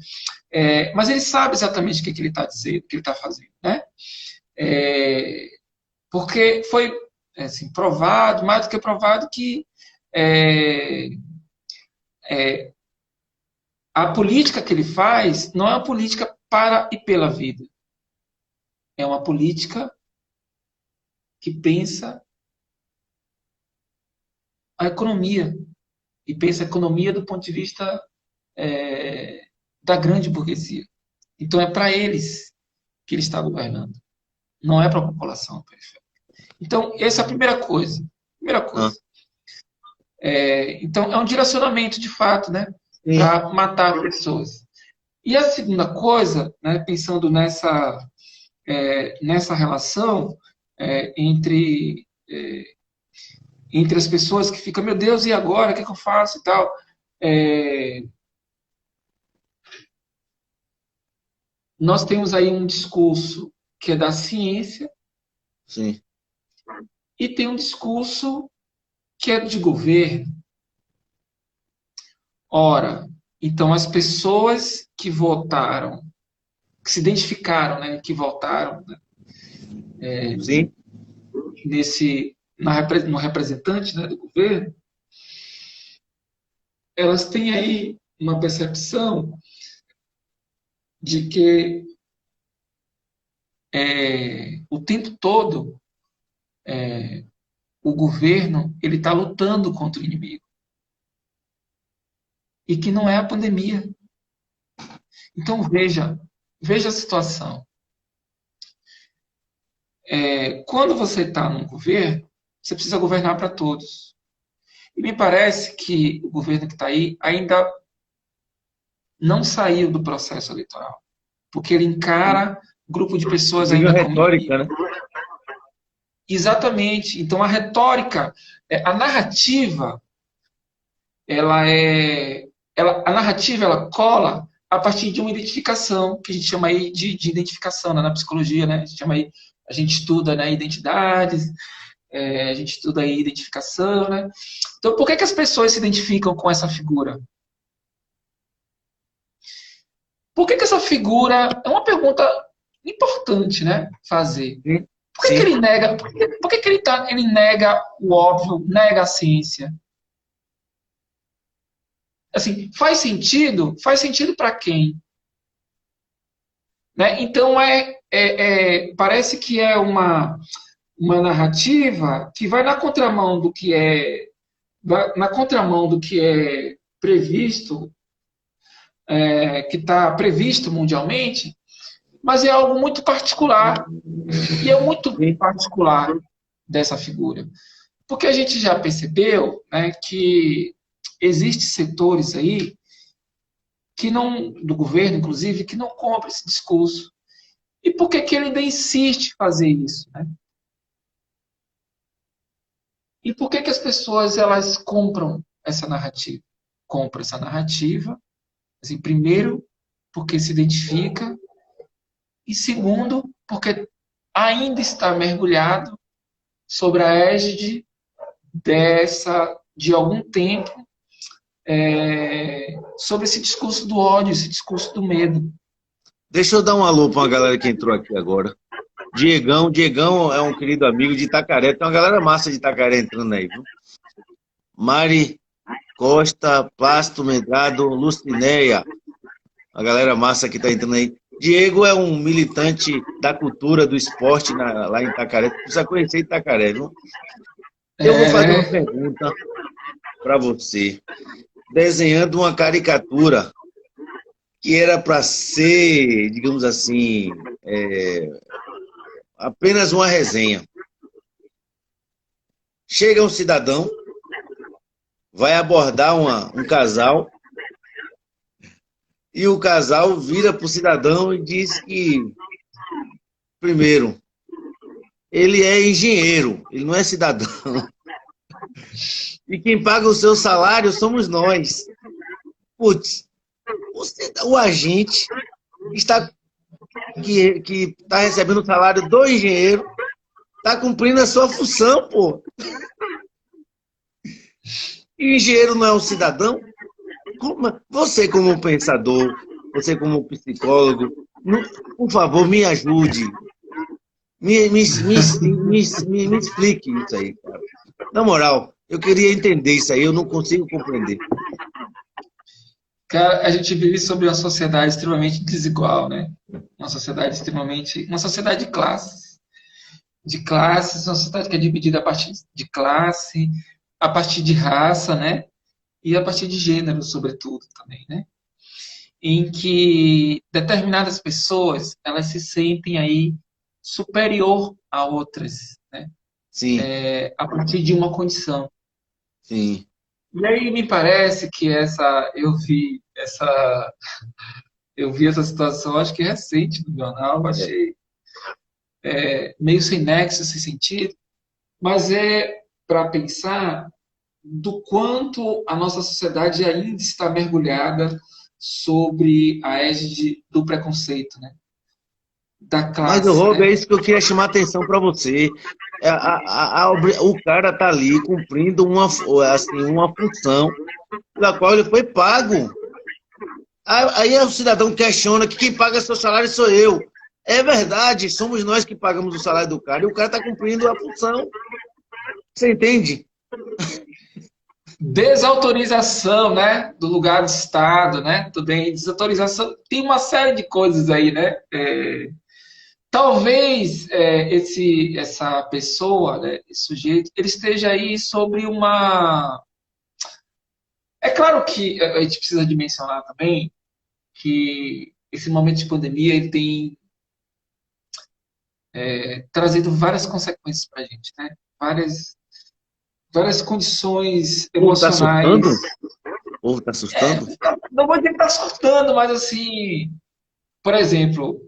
Mas ele sabe exatamente o que ele está dizendo, o que ele está fazendo, né? Porque foi assim, provado, mais do que provado, que a política que ele faz não é uma política para e pela vida. É uma política que pensa a economia. E pensa a economia do ponto de vista da grande burguesia. Então é para eles que ele está governando. Não é para a população periférica. Então, essa é a primeira coisa. Então, é um direcionamento, de fato, né? Para matar pessoas. E a segunda coisa, né, pensando nessa relação entre as pessoas que ficam, meu Deus, e agora? O que eu faço e tal? Nós temos aí um discurso que é da ciência. Sim. E tem um discurso que é de governo. Ora, então as pessoas que votaram, que se identificaram, né, que votaram, né, Sim. no representante, né, do governo, elas têm aí uma percepção de que o tempo todo o governo ele está lutando contra o inimigo. E que não é a pandemia. Então, veja a situação. Quando você está num governo, você precisa governar para todos. E me parece que o governo que está aí ainda não saiu do processo eleitoral. Porque ele encara grupo de pessoas ainda como... retórica, né? Exatamente. Então, a retórica, a narrativa, a narrativa ela cola a partir de uma identificação, que a gente chama aí de identificação, né, na psicologia, né? A gente estuda, né, identidades, a gente estuda aí identificação, né? Então, por que as pessoas se identificam com essa figura? Por que essa figura... É uma pergunta importante, né, fazer. Por que ele nega... Por que ele nega o óbvio, nega a ciência? Assim, faz sentido? Faz sentido para quem? Né? Então, parece que é uma narrativa que vai na contramão do que é previsto, que está previsto mundialmente, mas é algo muito particular. E é muito particular dessa figura. Porque a gente já percebeu, né, que existem setores aí do governo, inclusive, que não compram esse discurso. E por que ele ainda insiste em fazer isso? Né? E por que as pessoas elas compram essa narrativa? Compram essa narrativa, assim, primeiro, porque se identifica, e segundo, porque ainda está mergulhado sobre a égide de algum tempo, sobre esse discurso do ódio, esse discurso do medo. Deixa eu dar um alô para uma galera que entrou aqui agora. Diegão é um querido amigo de Itacaré. Tem uma galera massa de Itacaré entrando aí, viu? Mari Costa, Plácido Medrado, Lucinéia. A galera massa que tá entrando aí. Diego é um militante da cultura, do esporte lá em Itacaré. Precisa conhecer Itacaré, viu? Eu vou fazer uma pergunta para você. Desenhando uma caricatura que era para ser, digamos assim, apenas uma resenha. Chega um cidadão, vai abordar um casal, e o casal vira para o cidadão e diz que, primeiro, ele é engenheiro, ele não é cidadão. E quem paga o seu salário somos nós. Putz, o agente que está recebendo o salário do engenheiro está cumprindo a sua função, pô. E o engenheiro não é um cidadão? Você como pensador, você como psicólogo, por favor, me ajude. Me explique isso aí, cara. Na moral, eu queria entender isso aí, eu não consigo compreender. Cara, a gente vive sobre uma sociedade extremamente desigual, né? Uma sociedade de classes. Uma sociedade que é dividida a partir de classe, a partir de raça, né? E a partir de gênero, sobretudo, também, né? Em que determinadas pessoas, elas se sentem aí superior a outras, né? Sim. A partir de uma condição. Sim. E aí me parece que eu vi essa situação, acho que recente no jornal, achei meio sem nexo, sem sentido, mas é para pensar do quanto a nossa sociedade ainda está mergulhada sobre a égide do preconceito, né? Da classe. Mas, Rob, né? é isso que eu queria chamar a atenção para você. O cara tá ali cumprindo uma função pela qual ele foi pago. Aí o cidadão questiona que quem paga seu salário sou eu. É verdade, somos nós que pagamos o salário do cara e o cara está cumprindo a função. Você entende? Desautorização, né, do lugar do Estado, né, também desautorização, tem uma série de coisas aí, né, talvez essa pessoa, né, esse sujeito, ele esteja aí sobre uma... É claro que a gente precisa de mencionar também que esse momento de pandemia ele tem trazido várias consequências para a gente, né, várias condições emocionais. O povo está assustando? Não vou dizer que está assustando, mas assim, por exemplo,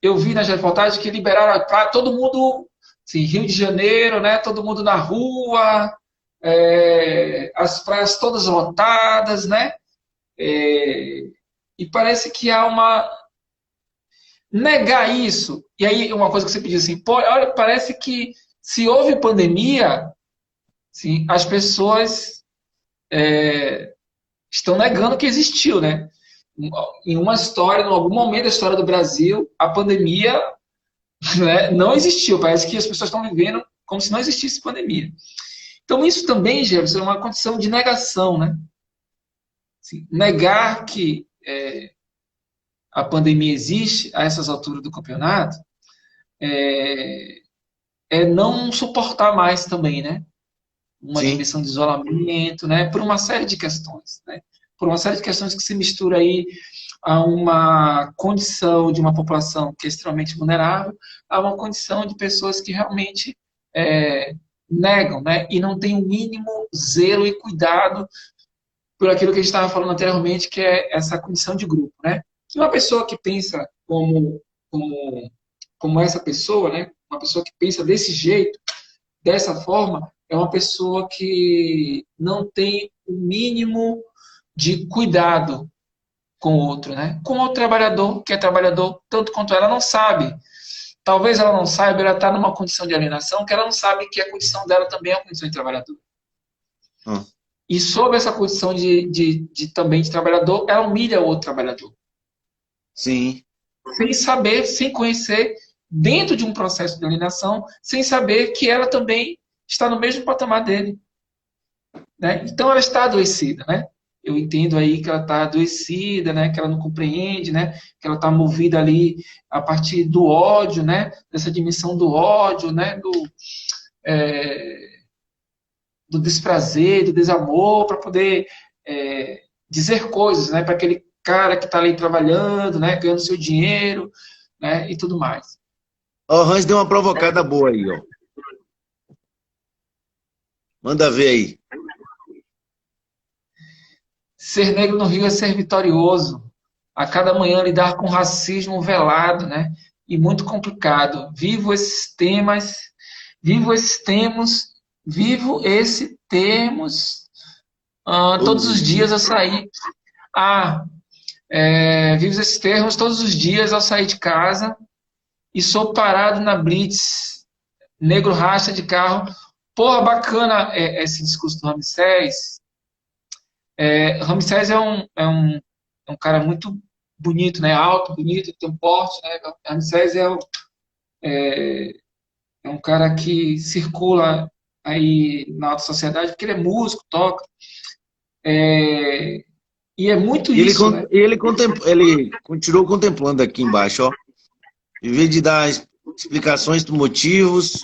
eu vi nas reportagens que liberaram a praia, todo mundo, assim, Rio de Janeiro, né? Todo mundo na rua, as praias todas lotadas, né? E parece que há uma negar isso. E aí uma coisa que você pediu assim, pô, olha, parece que se houve pandemia, sim, as pessoas estão negando que existiu, né? Em uma história, em algum momento da história do Brasil, a pandemia, né, não existiu. Parece que as pessoas estão vivendo como se não existisse pandemia. Então, isso também, Jefferson, é uma condição de negação, né? Assim, negar que a pandemia existe a essas alturas do campeonato é não suportar mais também, né? Uma Sim. dimensão de isolamento, né? Por uma série de questões, né? Por uma série de questões que se mistura aí a uma condição de uma população que é extremamente vulnerável, a uma condição de pessoas que realmente negam, né? E não têm o mínimo zelo e cuidado por aquilo que a gente estava falando anteriormente, que é essa condição de grupo, né? E uma pessoa que pensa como essa pessoa, né? Uma pessoa que pensa desse jeito, dessa forma, é uma pessoa que não tem o mínimo de cuidado com o outro, né? Com o trabalhador, que é trabalhador tanto quanto ela não sabe. Talvez ela não saiba, ela está numa condição de alienação que ela não sabe que a condição dela também é a condição de trabalhador. E sob essa condição também de trabalhador, ela humilha o outro trabalhador. Sim. Sem saber, sem conhecer dentro de um processo de alienação, sem saber que ela também está no mesmo patamar dele. Né? Então, ela está adoecida, né? Eu entendo aí que ela está adoecida, né? Que ela não compreende, né? Que ela está movida ali a partir do ódio, né? Dessa dimensão do ódio, né? Do desprazer, do desamor, para poder dizer coisas, né? Para aquele cara que está ali trabalhando, né? Ganhando seu dinheiro, né? E tudo mais. Ó, o Hans deu uma provocada boa aí, ó. Manda ver aí. Ser negro no Rio é ser vitorioso. A cada manhã lidar com racismo velado, né? E muito complicado. Vivo esse termos. Todos os dias eu saí. Vivo esses termos todos os dias ao sair de casa e sou parado na Blitz. Negro racha de carro. Porra, bacana esse discurso do Ramsés. Ramsés é um cara muito bonito, né? Alto, bonito, tem um porte. Né? Ramsés é um cara que circula aí na alta sociedade, porque ele é músico, toca. E é muito isso, né? Ele continuou contemplando aqui embaixo, ó. Em vez de dar explicações dos motivos.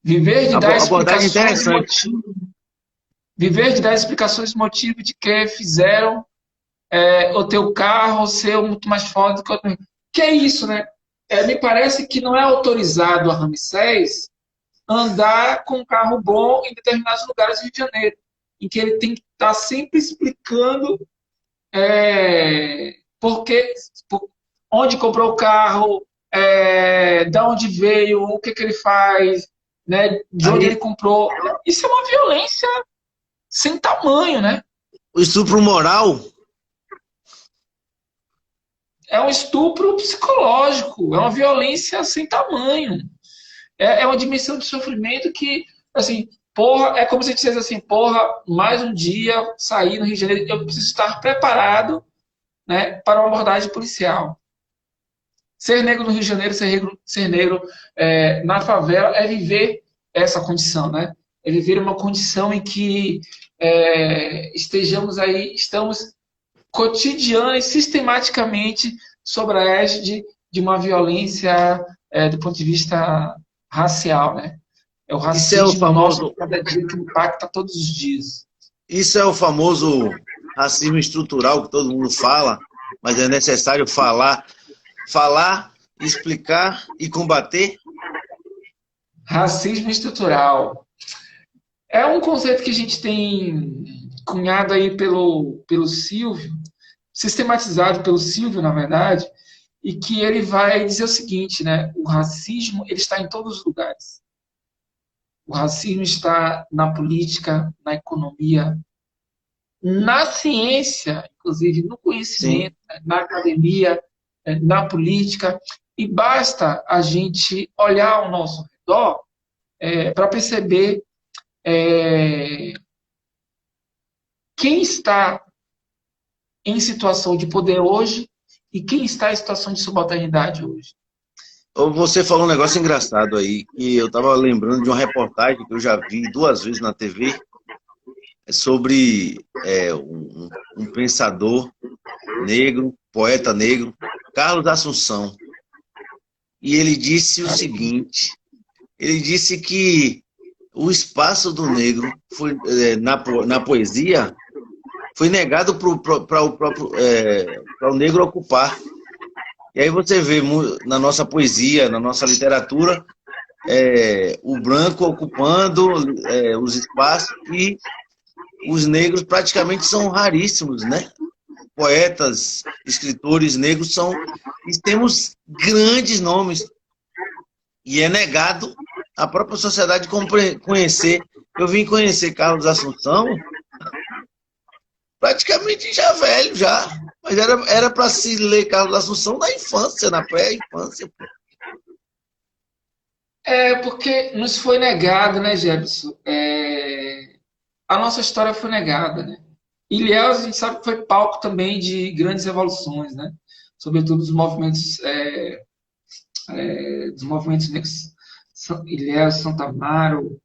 Viver de dar abordagem explicações interessante. Viver de dar explicações motivo de que fizeram o teu carro ser muito mais forte do que o outro. Que é isso, né? Me parece que não é autorizado a Ramsés andar com um carro bom em determinados lugares do Rio de Janeiro, em que ele tem que estar sempre explicando onde comprou o carro, de onde veio, o que ele faz, né, de onde ele comprou. Isso é uma violência sem tamanho, né? O estupro moral. É um estupro psicológico, é uma violência sem tamanho. É uma dimensão de sofrimento que, assim, porra, é como se dissesse assim, porra, mais um dia sair no Rio de Janeiro, eu preciso estar preparado, né, para uma abordagem policial. Ser negro no Rio de Janeiro, ser negro na favela é viver essa condição, né? É viver uma condição em que estamos cotidiana e sistematicamente sob a égide de uma violência do ponto de vista racial, né? É o racismo Isso é o famoso... nosso cada dia que impacta todos os dias. Isso é o famoso racismo estrutural que todo mundo fala, mas é necessário falar, explicar e combater. Racismo estrutural. É um conceito que a gente tem cunhado aí pelo Silvio, sistematizado pelo Silvio, na verdade, e que ele vai dizer o seguinte, né? O racismo ele está em todos os lugares. O racismo está na política, na economia, na ciência, inclusive no conhecimento, na academia, na política, e basta a gente olhar ao nosso redor para perceber quem está em situação de poder hoje e quem está em situação de subalternidade hoje. Você falou um negócio engraçado aí, e eu estava lembrando de uma reportagem que eu já vi 2 vezes na TV, sobre um pensador negro, poeta negro, Carlos Assunção. E ele disse o seguinte, ele disse que o espaço do negro foi, na poesia foi negado para o negro ocupar. E aí você vê na nossa poesia, na nossa literatura, o branco ocupando os espaços e os negros praticamente são raríssimos, né? Poetas, escritores negros e temos grandes nomes. E é negado a própria sociedade conhecer. Eu vim conhecer Carlos Assunção praticamente já velho, já. Mas era para se ler Carlos Assunção na infância, na pré-infância. Porque nos foi negado, né, Jefferson? A nossa história foi negada, né? Ilhéus, a gente sabe que foi palco também de grandes revoluções, né? Sobretudo os movimentos dos movimentos negros, Ilhéus, Santa Amaro,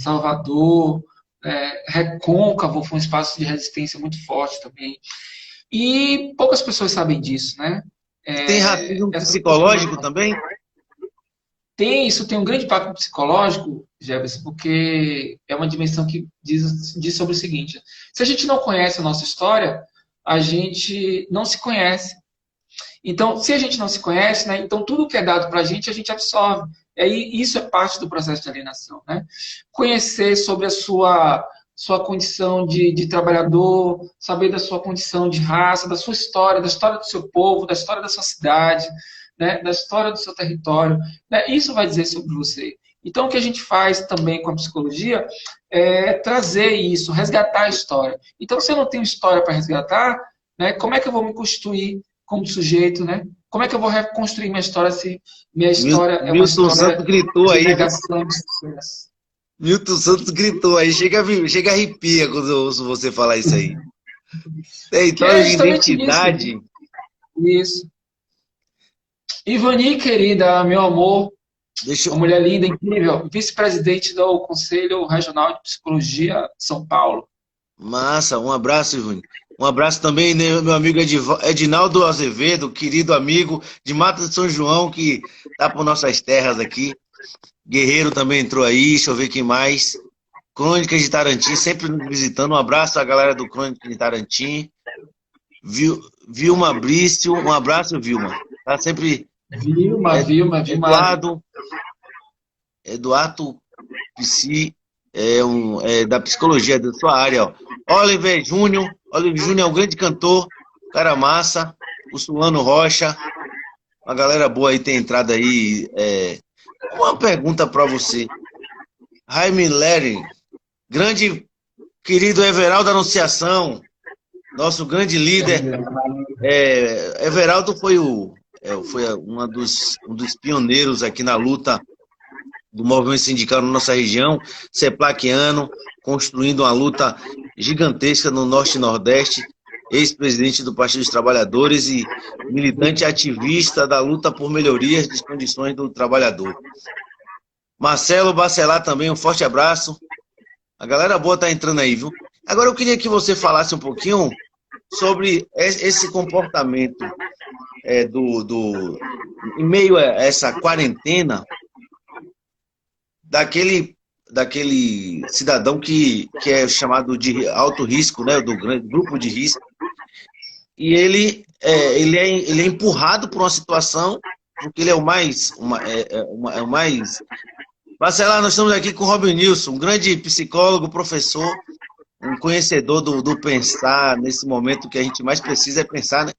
Salvador, Recôncavo foi um espaço de resistência muito forte também. E poucas pessoas sabem disso, né? E tem racismo Essas psicológico também? Isso tem um grande impacto psicológico, Jefferson, porque é uma dimensão que diz sobre o seguinte: se a gente não conhece a nossa história, a gente não se conhece. Então, se a gente não se conhece, né, então tudo que é dado para a gente absorve. E isso é parte do processo de alienação. Né? Conhecer sobre a sua condição de trabalhador, saber da sua condição de raça, da história do seu povo, da história da sua cidade, né, da história do seu território. Né? Isso vai dizer sobre você. Então, o que a gente faz também com a psicologia é trazer isso, resgatar a história. Então, se eu não tenho história para resgatar, né, como é que eu vou me constituir como sujeito, né? Como é que eu vou reconstruir minha história se minha história é uma Milton história Santos gritou de aí. negação de sucesso? Milton Santos gritou aí. Chega a arrepia quando eu ouço você falar isso aí. Que é Território de justamente identidade. isso. Ivani, querida, meu amor, uma mulher linda, incrível, vice-presidente do Conselho Regional de Psicologia de São Paulo. Massa, um abraço, Ivani. Um abraço também, né, meu amigo Edinaldo Azevedo, querido amigo de Mata de São João, que tá por nossas terras aqui. Guerreiro também entrou aí, deixa eu ver quem mais. Crônicas de Tarantim, sempre nos visitando. Um abraço à galera do Crônicas de Tarantim. Vilma Brício, um abraço, Vilma. Tá sempre. Vilma. Eduardo Psi, da psicologia, da sua área. Ó. Oliver Júnior é um grande cantor, cara massa. O Sulano Rocha, uma galera boa aí tem entrado aí. Uma pergunta para você. Jaime Lering, grande querido Everaldo da Anunciação, nosso grande líder. Everaldo foi um dos pioneiros aqui na luta do movimento sindical na nossa região, seplaquiano, construindo uma luta gigantesca no Norte e Nordeste, ex-presidente do Partido dos Trabalhadores e militante ativista da luta por melhorias das condições do trabalhador. Marcelo Bacelar também, um forte abraço. A galera boa tá entrando aí, viu? Agora eu queria que você falasse um pouquinho sobre esse comportamento em meio a essa quarentena, daquele cidadão que é chamado de alto risco, né, do grande grupo de risco, e ele é empurrado por uma situação, porque ele é o mais... Marcelo, nós estamos aqui com o Robin Nilson, um grande psicólogo, professor, um conhecedor do pensar, nesse momento que a gente mais precisa é pensar, né?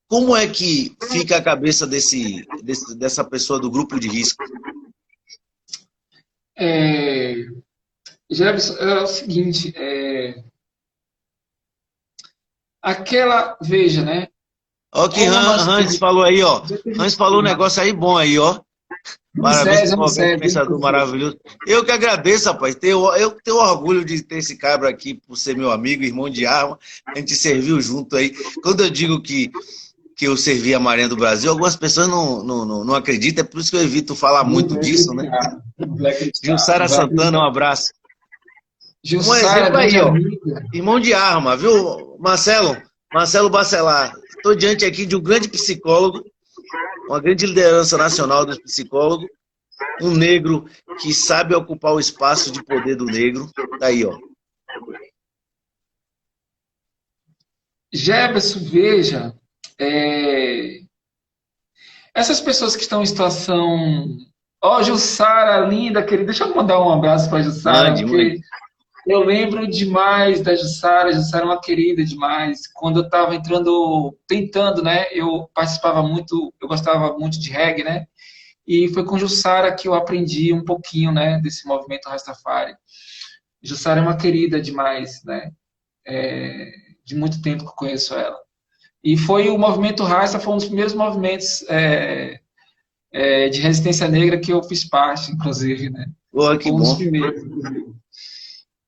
Como é que fica a cabeça dessa pessoa do grupo de risco? Jefferson, é o seguinte, veja, né? Ó que Hans falou aí, ó. Hans falou um negócio aí bom aí, ó. Parabéns por um grande pensador maravilhoso. Eu que agradeço, rapaz. Eu tenho orgulho de ter esse cabra aqui, por ser meu amigo, irmão de arma. A gente serviu junto aí. Quando eu digo que eu servi a Marinha do Brasil, algumas pessoas não acreditam, é por isso que eu evito falar muito disso, né? Jussara Santana, um abraço. Um exemplo aí, ó. Irmão de arma, viu, Marcelo Bacelar. Estou diante aqui de um grande psicólogo, uma grande liderança nacional dos psicólogos, um negro que sabe ocupar o espaço de poder do negro. Tá aí, ó. Jefferson, veja, essas pessoas que estão em situação... Ó, Jussara, linda, querida, deixa eu mandar um abraço para a Jussara, porque eu lembro demais da Jussara. Jussara é uma querida demais. Quando eu estava tentando, né, eu participava muito, eu gostava muito de reggae, né, e foi com Jussara que eu aprendi um pouquinho, né, desse movimento Rastafari. Jussara é uma querida demais, né, de muito tempo que eu conheço ela. E foi o movimento Rasta, foi um dos primeiros movimentos de resistência negra que eu fiz parte, inclusive, né. Pô, que foi um dos bom. primeiros, inclusive.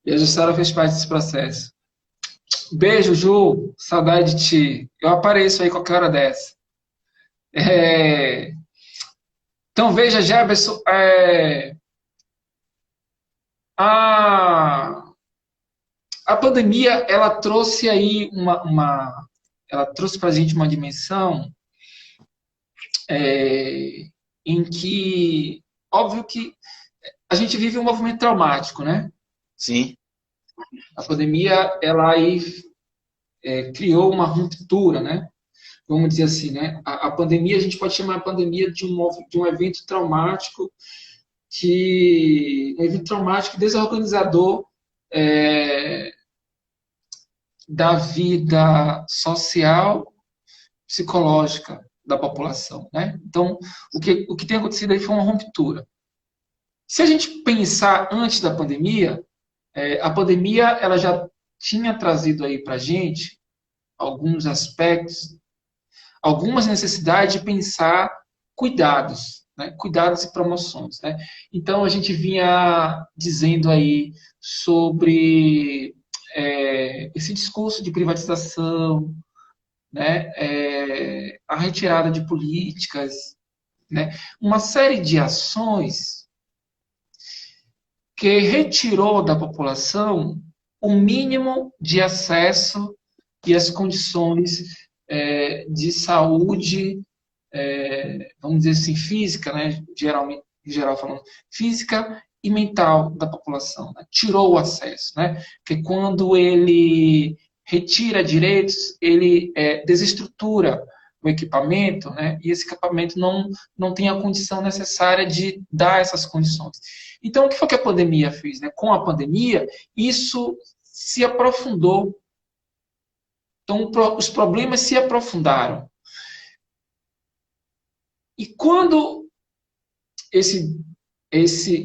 E a Jussara fez parte desse processo. Beijo, Ju. Saudade de ti. Eu apareço aí qualquer hora dessa. É, então, veja, Jefferson, a, a pandemia, ela trouxe aí ela trouxe para a gente uma dimensão é, em que, óbvio que a gente vive um movimento traumático, né? Sim, A pandemia, ela aí criou uma ruptura, né? Vamos dizer assim, né? A pandemia, a gente pode chamar a pandemia de um evento traumático um evento traumático desorganizador é, da vida social, psicológica da população, né? Então, o que tem acontecido aí foi uma ruptura. Se a gente pensar antes da pandemia, a pandemia ela já tinha trazido aí para a gente alguns aspectos, algumas necessidades de pensar cuidados, né? Cuidados e promoções, né? Então a gente vinha dizendo aí sobre esse discurso de privatização, né? A retirada de políticas, né? Uma série de ações que retirou da população o mínimo de acesso e as condições de saúde, vamos dizer assim, física, né? Geralmente, em geral falando, física e mental da população, né? Tirou o acesso, né? Porque quando ele retira direitos, ele desestrutura o equipamento, né? E esse equipamento não tem a condição necessária de dar essas condições. Então, o que foi que a pandemia fez, né? Com a pandemia, isso se aprofundou. Então, os problemas se aprofundaram. E quando esse,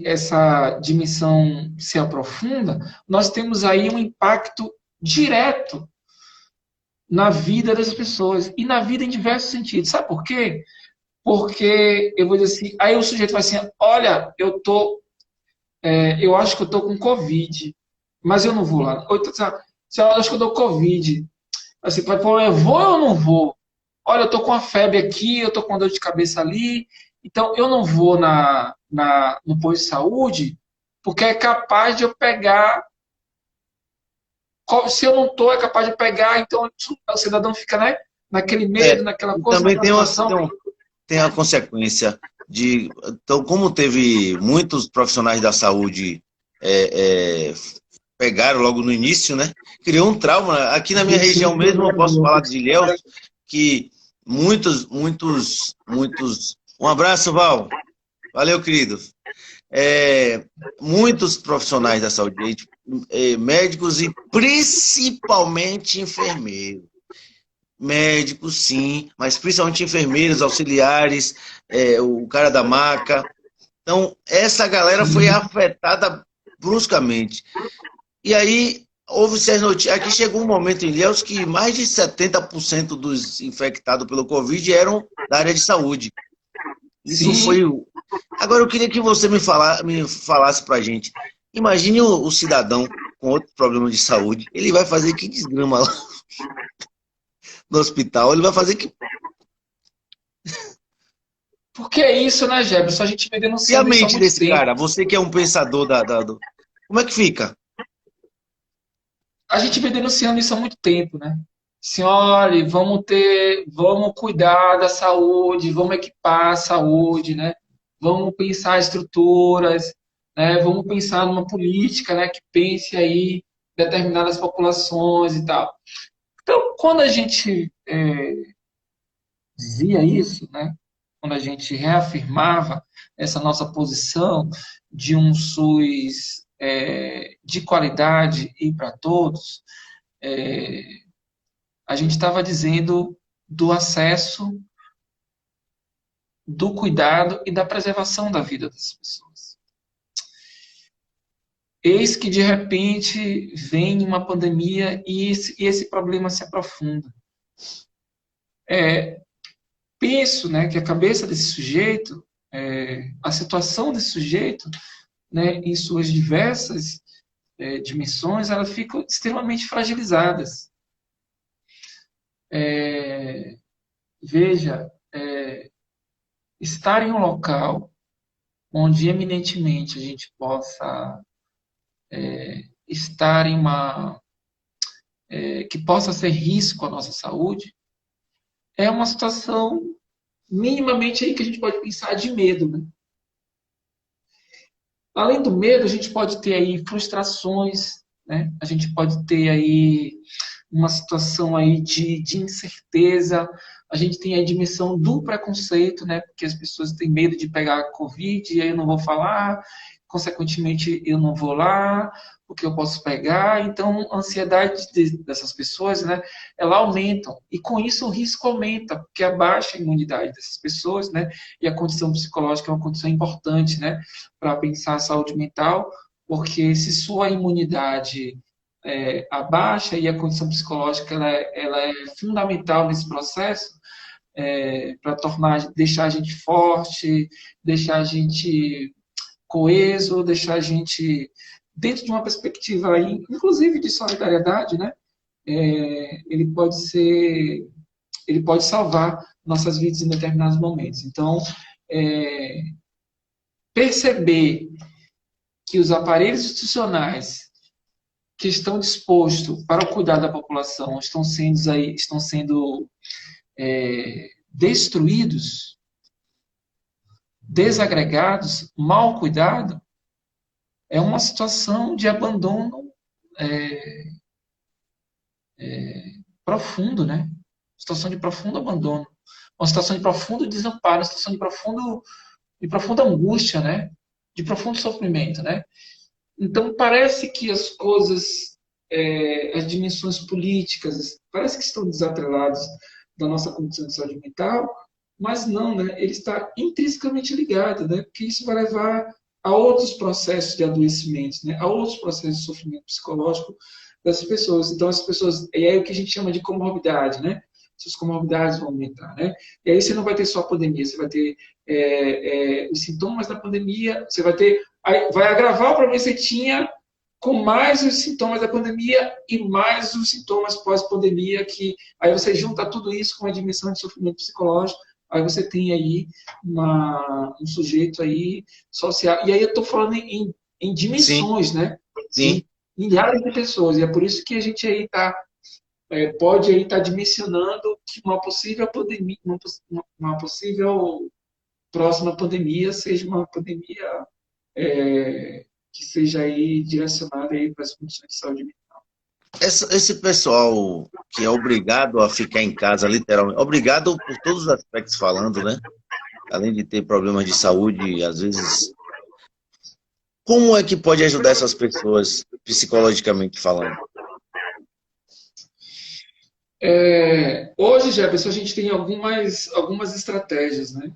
essa dimensão se aprofunda, nós temos aí um impacto direto na vida das pessoas e na vida em diversos sentidos. Sabe por quê? Porque eu vou dizer assim, aí o sujeito vai assim, olha, eu acho que eu tô com Covid, mas eu não vou lá. Ou então, eu acho que eu tô com Covid. Assim, vai, pô, eu vou ou não vou? Olha, eu tô com a febre aqui, eu tô com dor de cabeça ali, então eu não vou no posto de saúde, porque é capaz de eu pegar. Se eu não tô, é capaz de pegar, então o cidadão fica, né, naquele medo, naquela e coisa, também naquela situação. tem a consequência de. Então, como teve muitos profissionais da saúde pegaram logo no início, né? Criou um trauma. Aqui na minha região mesmo, eu posso falar de Ilhéus, que muitos. Um abraço, Val. Valeu, querido. Muitos profissionais da saúde, médicos e principalmente enfermeiros. Médicos, sim, mas principalmente enfermeiros, auxiliares, o cara da maca. Então, essa galera foi afetada bruscamente. E aí, houve-se as notícias. Aqui chegou um momento em Ilhéus que mais de 70% dos infectados pelo Covid eram da área de saúde. Isso Sim, foi. Agora, eu queria que você me falasse pra gente. Imagine o cidadão com outro problema de saúde. Ele vai fazer que desgrama lá no hospital. Ele vai fazer que. porque é isso, né, Jefferson? A gente vem E a denunciando isso há mente muito desse tempo. cara? Você que é um pensador Como é que fica? A gente vem denunciando isso há muito tempo, né? Senhora, vamos cuidar da saúde, vamos equipar a saúde, né? Vamos pensar estruturas, né? Vamos pensar numa política, né? Que pense aí determinadas populações e tal. Então, quando a gente dizia isso, né? Quando a gente reafirmava essa nossa posição de um SUS de qualidade e para todos, a gente estava dizendo do acesso, do cuidado e da preservação da vida das pessoas. Eis que, de repente, vem uma pandemia e esse problema se aprofunda. Penso, né, que a cabeça desse sujeito, a situação desse sujeito, né, em suas diversas dimensões, elas ficam extremamente fragilizadas. Veja, estar em um local onde eminentemente a gente possa estar em uma que possa ser risco à nossa saúde, é uma situação minimamente aí que a gente pode pensar de medo, né? Além do medo, a gente pode ter aí frustrações, né? A gente pode ter aí uma situação aí de incerteza, a gente tem a dimensão do preconceito, né? Porque as pessoas têm medo de pegar a Covid, e aí eu não vou falar, consequentemente eu não vou lá, porque eu posso pegar. Então, a ansiedade dessas pessoas, né? Ela aumenta, e com isso o risco aumenta, porque abaixa a imunidade dessas pessoas, né? E a condição psicológica é uma condição importante, né? Para pensar a saúde mental, porque se sua imunidade abaixa e a condição psicológica ela é fundamental nesse processo para deixar a gente forte, deixar a gente coeso, deixar a gente dentro de uma perspectiva aí, inclusive de solidariedade, né? Ele ele pode salvar nossas vidas em determinados momentos. Então, perceber que os aparelhos institucionais que estão dispostos para o cuidado da população estão sendo destruídos, desagregados, mal cuidados, é uma situação de abandono profundo, né? Situação de profundo abandono, uma situação de profundo desamparo, uma situação de profunda angústia, né? De profundo sofrimento, né? Então parece que as coisas, as dimensões políticas, parece que estão desatreladas da nossa condição de saúde mental, mas não, né? Ele está intrinsecamente ligado, né? Porque isso vai levar a outros processos de adoecimento, né? A outros processos de sofrimento psicológico das pessoas. Então, as pessoas, e aí o que a gente chama de comorbidade, né? Suas comorbidades vão aumentar, né? E aí você não vai ter só a pandemia, você vai ter os sintomas da pandemia, você vai ter, vai agravar o problema que você tinha com mais os sintomas da pandemia e mais os sintomas pós-pandemia, que aí você junta tudo isso com a dimensão de sofrimento psicológico, aí você tem aí um sujeito aí social. E aí eu estou falando em Sim, dimensões, né? sim. Em milhares de pessoas. E é por isso que a gente aí pode aí estar dimensionando que uma possível pandemia, uma possível próxima pandemia seja uma pandemia que seja aí direcionada aí para as condições de saúde mental. Esse pessoal que é obrigado a ficar em casa, literalmente, obrigado por todos os aspectos falando, né? Além de ter problemas de saúde, às vezes. Como é que pode ajudar essas pessoas, psicologicamente falando? Hoje, Jefferson, a gente tem algumas estratégias, né?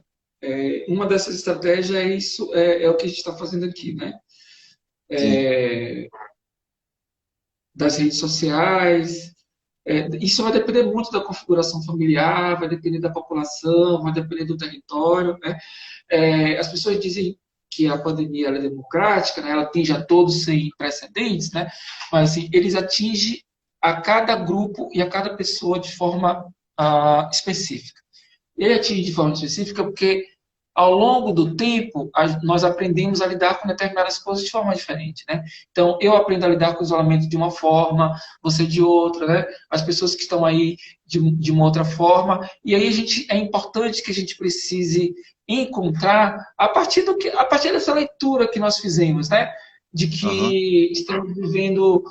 Uma dessas estratégias é o que a gente está fazendo aqui, né? Sim. Das redes sociais. Isso vai depender muito da configuração familiar, vai depender da população, vai depender do território, né? As pessoas dizem que a pandemia é democrática, né? Ela atinge a todos sem precedentes, né? Mas assim, eles atingem a cada grupo e a cada pessoa de forma específica. Ele atinge de forma específica porque ao longo do tempo, nós aprendemos a lidar com determinadas coisas de forma diferente, né? Então, eu aprendo a lidar com o isolamento de uma forma, você de outra, né? As pessoas que estão aí de uma outra forma. E aí é importante que a gente precise encontrar a partir dessa leitura que nós fizemos, né? De Uhum. que estamos vivendo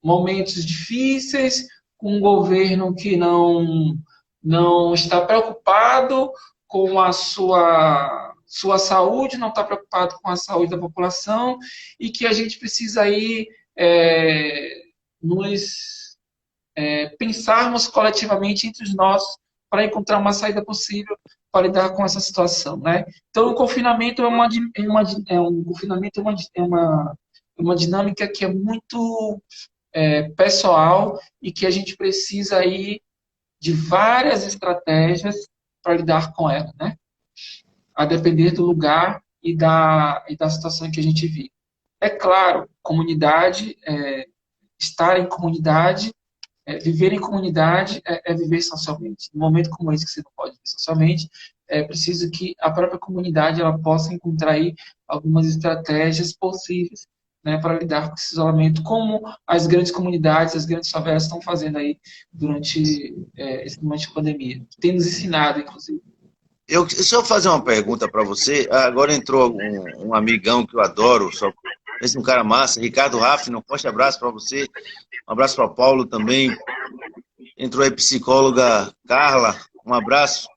momentos difíceis, com um governo que não está preocupado com a sua saúde, não está preocupado com a saúde da população e que a gente precisa aí nos pensarmos coletivamente entre nós para encontrar uma saída possível para lidar com essa situação, né? Então, o confinamento é uma dinâmica que é muito pessoal e que a gente precisa aí de várias estratégias para lidar com ela, né? A depender do lugar e da situação em que a gente vive. É claro, estar em comunidade viver em comunidade é viver socialmente. No momento como esse que você não pode viver socialmente, é preciso que a própria comunidade ela possa encontrar aí algumas estratégias possíveis, né, para lidar com esse isolamento, como as grandes comunidades, as grandes favelas estão fazendo aí durante esse momento de pandemia. Tem nos ensinado, inclusive. Deixa eu fazer uma pergunta para você. Agora entrou um amigão que eu adoro, só esse é um cara massa, Ricardo Raffin, um forte abraço para você, um abraço para Paulo também. Entrou a psicóloga Carla, um abraço.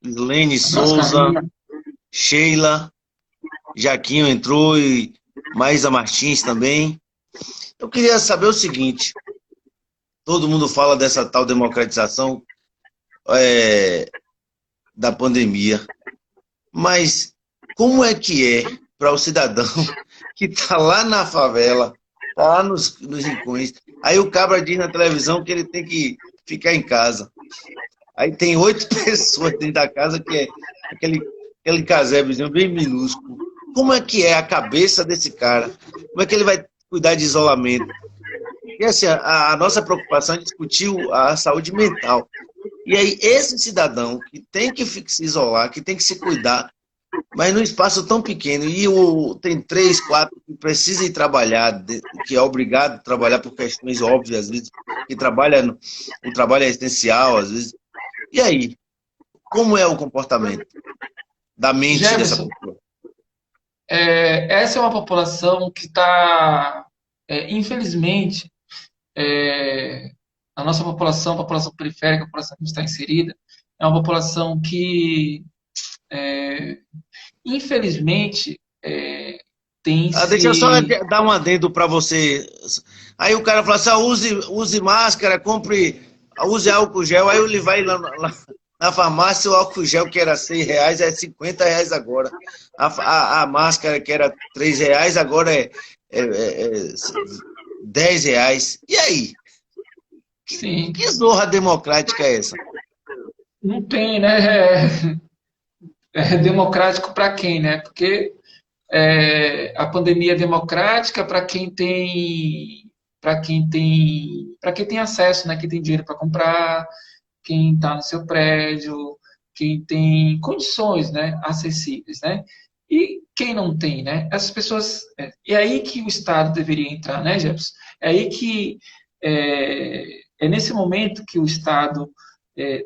Lene Abraço, Souza, Carlinha. Sheila, Jaquinho entrou e Maísa Martins também. Eu queria saber o seguinte: todo mundo fala dessa tal democratização da pandemia, mas como é que é para o cidadão que está lá na favela, está lá nos rincões, aí o cabra diz na televisão que ele tem que ficar em casa. Aí tem 8 pessoas dentro da casa, que é aquele casebrezinho bem minúsculo. Como é que é a cabeça desse cara? Como é que ele vai cuidar de isolamento? E assim, a nossa preocupação é discutir a saúde mental. E aí, esse cidadão que tem que se isolar, que tem que se cuidar, mas num espaço tão pequeno, e tem 3, 4 que precisam ir trabalhar, que é obrigado a trabalhar por questões óbvias, às vezes, que o trabalho é essencial, às vezes. E aí, como é o comportamento da mente dessa Jefferson, pessoa? essa é uma população que está, infelizmente, a nossa população, a população periférica, a população que está inserida, é uma população que, infelizmente, tem Deixa eu só se... dar um adendo para você. Aí o cara fala assim, use máscara, use álcool gel. Aí ele vai lá na farmácia, o álcool gel que era R$6 é R$50 agora. A máscara que era R$3 agora é R$10. E aí? Sim, Que zorra democrática é essa? não tem, né? É democrático para quem, né? Porque a pandemia é democrática para quem tem acesso, né? Quem tem dinheiro para comprar, quem está no seu prédio, quem tem condições, né? Acessíveis, né? E quem não tem, né? Essas pessoas é aí que o Estado deveria entrar, né, Jefferson? É aí que nesse momento que o Estado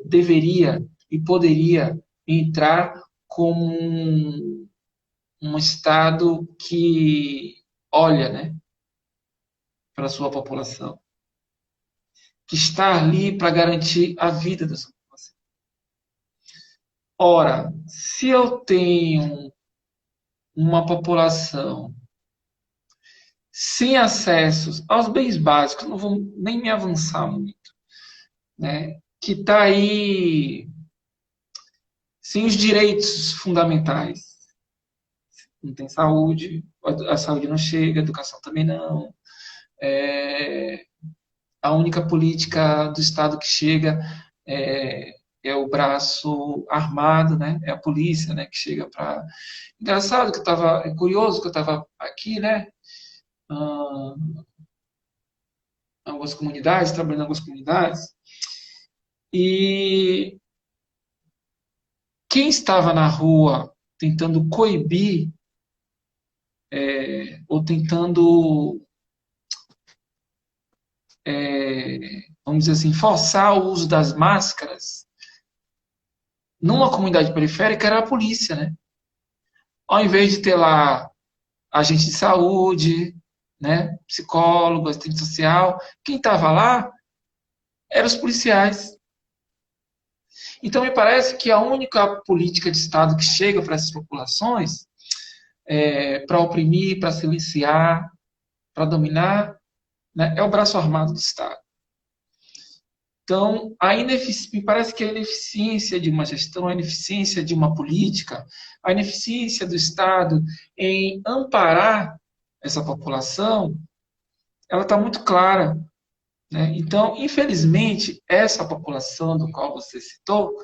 deveria e poderia entrar como um Estado que olha, né, para a sua população, que está ali para garantir a vida da sua população. Ora, se eu tenho uma população sem acessos aos bens básicos, não vou nem me avançar muito, né, que está aí sem os direitos fundamentais, não tem saúde, a saúde não chega, a educação também não, a única política do Estado que chega o braço armado, né? É a polícia, né? Que chega para... Engraçado que eu estava... É curioso que eu estava aqui, né? Em algumas comunidades, trabalhando em algumas comunidades, e quem estava na rua tentando coibir ou tentando, vamos dizer assim, forçar o uso das máscaras numa comunidade periférica era a polícia, né? Ao invés de ter lá agente de saúde, né, psicólogo, assistente social, quem estava lá eram os policiais. Então, me parece que a única política de Estado que chega para essas populações, para oprimir, para silenciar, para dominar, né, é o braço armado do Estado. Então, me parece que a ineficiência de uma gestão, a ineficiência de uma política, a ineficiência do Estado em amparar essa população, ela está muito clara. Né? Então, infelizmente, essa população do qual você citou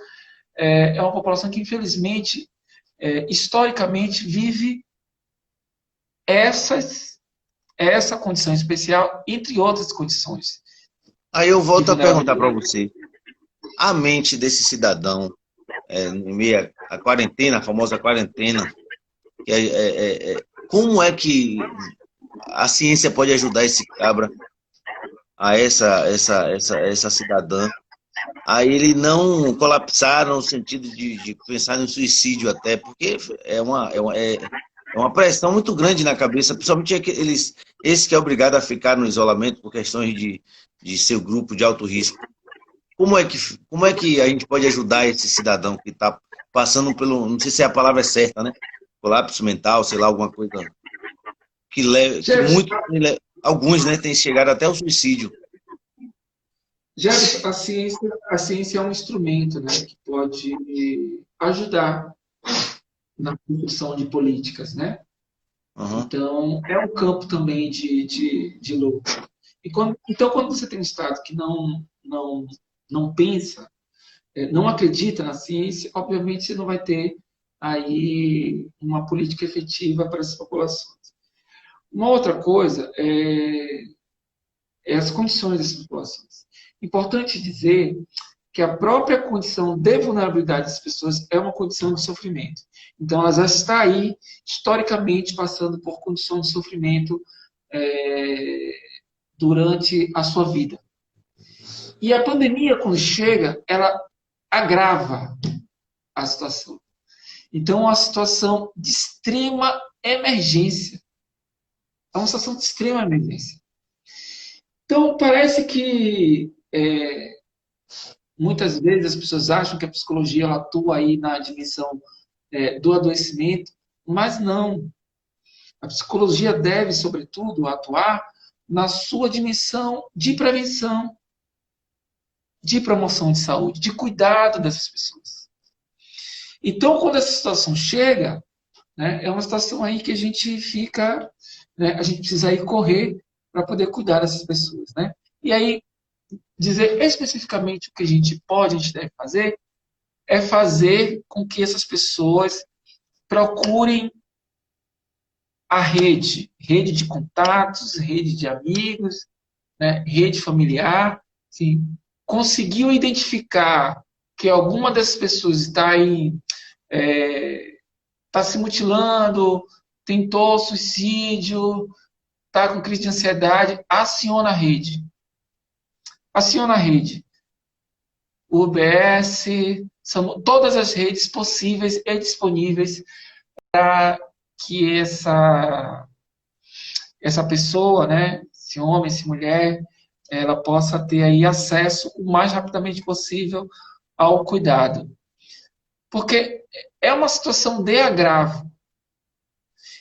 é uma população que, infelizmente, historicamente, vive essa condição especial, entre outras condições. Aí eu de volto a perguntar para vulnerabilidade. você, a mente desse cidadão, em meio à quarentena, a famosa quarentena, que como é que a ciência pode ajudar esse cabra, a essa cidadã, a ele não colapsar no sentido de pensar no suicídio até, porque é uma pressão muito grande na cabeça, principalmente esse que é obrigado a ficar no isolamento por questões de seu grupo de alto risco. Como é que a gente pode ajudar esse cidadão que está passando pelo, não sei se a palavra é certa, né? Colapso mental, sei lá, alguma coisa que Jefferson, alguns, né, têm chegado até o suicídio. Jefferson, a ciência é um instrumento, né, que pode ajudar na construção de políticas, né? Uhum. Então, é um campo também de luta. Então, quando você tem um Estado que não pensa, não acredita na ciência, obviamente você não vai ter aí uma política efetiva para essas populações. Uma outra coisa é as condições dessas populações. Importante dizer que a própria condição de vulnerabilidade das pessoas é uma condição de sofrimento. Então, ela já está aí, historicamente, passando por condições de sofrimento é, durante a sua vida. E a pandemia, quando chega, ela agrava a situação. Então, é uma situação de extrema emergência. É uma situação de extrema emergência. Então, parece que muitas vezes as pessoas acham que a psicologia ela atua aí na dimensão do adoecimento, mas não. A psicologia deve, sobretudo, atuar na sua dimensão de prevenção, de promoção de saúde, de cuidado dessas pessoas. Então, quando essa situação chega, né, é uma situação aí que a gente fica, né, a gente precisa aí correr para poder cuidar dessas pessoas, né? E aí, dizer especificamente o que a gente pode, a gente deve fazer, é fazer com que essas pessoas procurem a rede de contatos, rede de amigos, né, rede familiar, sim, conseguiu identificar que alguma dessas pessoas está aí, está se mutilando, tentou suicídio, está com crise de ansiedade, aciona a rede. Aciona a rede. O UBS, são todas as redes possíveis e disponíveis para que essa pessoa, né, se homem, se mulher, ela possa ter aí acesso o mais rapidamente possível ao cuidado. Porque é uma situação de agravo.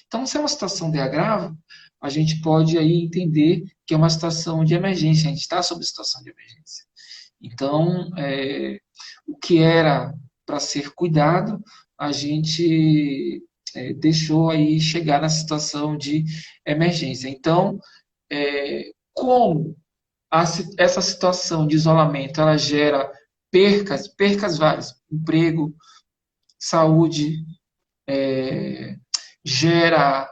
Então, se é uma situação de agravo, a gente pode aí entender que é uma situação de emergência, a gente está sob situação de emergência. Então, o que era para ser cuidado, a gente deixou aí chegar na situação de emergência. Então, como essa situação de isolamento ela gera percas várias, emprego, saúde, gera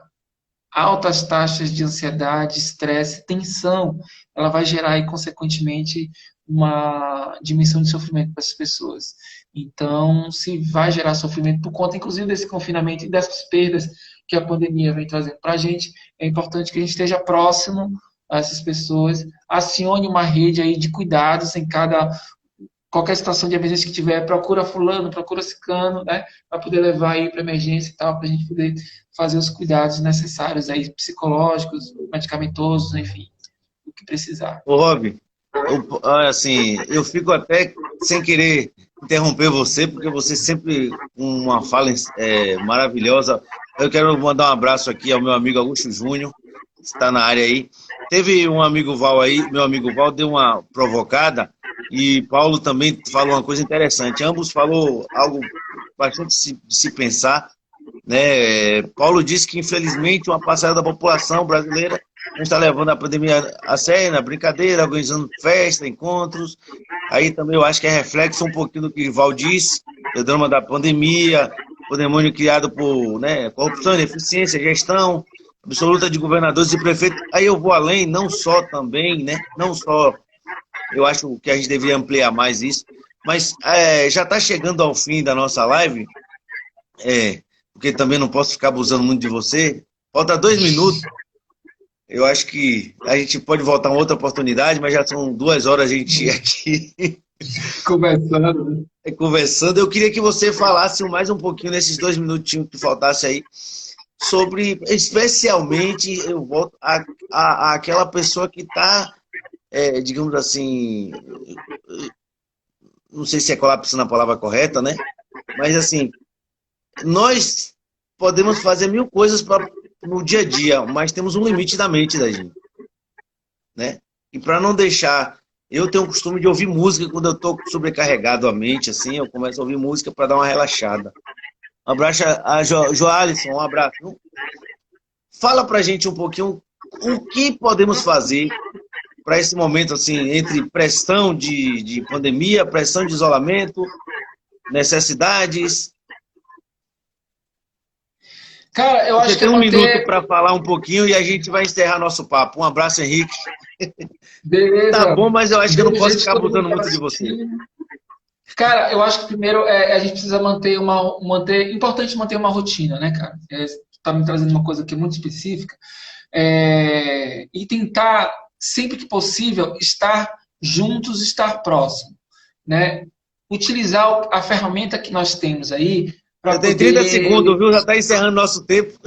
altas taxas de ansiedade, estresse, tensão, ela vai gerar aí, consequentemente, uma dimensão de sofrimento para as pessoas. Então, se vai gerar sofrimento por conta, inclusive, desse confinamento e dessas perdas que a pandemia vem trazendo para a gente, é importante que a gente esteja próximo a essas pessoas, acione uma rede aí de cuidados em qualquer situação de emergência que tiver, procura fulano, procura ciclano, né, para poder levar aí para emergência e tal, para a gente poder fazer os cuidados necessários aí, psicológicos, medicamentosos, enfim, o que precisar. Ô, Rob, assim, eu fico até sem querer interromper você, porque você sempre com uma fala maravilhosa. Eu quero mandar um abraço aqui ao meu amigo Augusto Júnior, que está na área aí. Teve um amigo Val aí, meu amigo Val deu uma provocada, e Paulo também falou uma coisa interessante. Ambos falou algo bastante de se pensar, né? Paulo disse que, infelizmente, uma parcela da população brasileira não está levando a pandemia a sério, na brincadeira, organizando festas, encontros. Aí também eu acho que é reflexo um pouquinho do que o Val disse, do drama da pandemia, o demônio criado por, né, corrupção, ineficiência, gestão absoluta de governadores e prefeitos. Aí eu vou além, não só também, né, não só Eu acho que a gente deveria ampliar mais isso. Mas já está chegando ao fim da nossa live, porque também não posso ficar abusando muito de você. Falta 2 minutos. Eu acho que a gente pode voltar uma outra oportunidade, mas já são 2 horas a gente aqui Conversando. conversando. Eu queria que você falasse mais um pouquinho nesses 2 minutinhos que faltasse aí, sobre, especialmente, eu volto àquela pessoa que está, digamos assim, não sei se é colapso na palavra correta, né? Mas assim, nós podemos fazer mil coisas no dia a dia, mas temos um limite da mente da gente, né? E para não deixar, eu tenho o costume de ouvir música quando eu estou sobrecarregado a mente, assim, eu começo a ouvir música para dar uma relaxada. Um abraço a Joalisson, um abraço. Fala pra gente um pouquinho o que podemos fazer para esse momento, assim, entre pressão de pandemia, pressão de isolamento, necessidades. Cara, eu Você acho que tem é 1 minuto manter. para falar um pouquinho e a gente vai encerrar nosso papo. Um abraço, Henrique. Tá Beleza. bom, mas eu acho que eu não posso Beijo, ficar todo mundo abusando que tá muito de você. assistindo. Cara, eu acho que primeiro a gente precisa importante manter uma rotina, né, cara? Tá me trazendo uma coisa aqui muito específica. E tentar, sempre que possível, estar juntos, estar próximo, né? Utilizar a ferramenta que nós temos aí Você para tem 30 poder segundos, viu? Já está encerrando nosso tempo.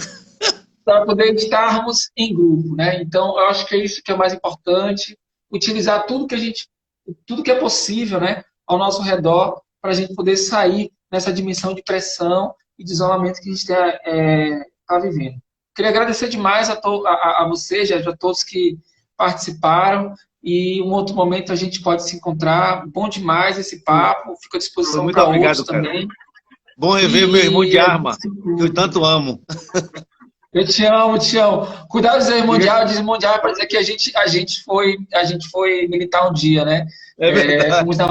para poder estarmos em grupo, né? Então, eu acho que é isso que é o mais importante, utilizar tudo que é possível, né, ao nosso redor, para a gente poder sair nessa dimensão de pressão e de isolamento que a gente está vivendo. Queria agradecer demais a você, a todos que participaram, e um outro momento a gente pode se encontrar. Bom demais esse papo, fico à Foi disposição muito para outros obrigado, cara. também. Bom rever meu irmão E de a gente arma, se que eu cuida. tanto amo. Eu te amo, te amo. Cuidado dizer Diga- mundial, diz mundial para dizer que a gente foi militar um dia, né? É Fomos verdade. na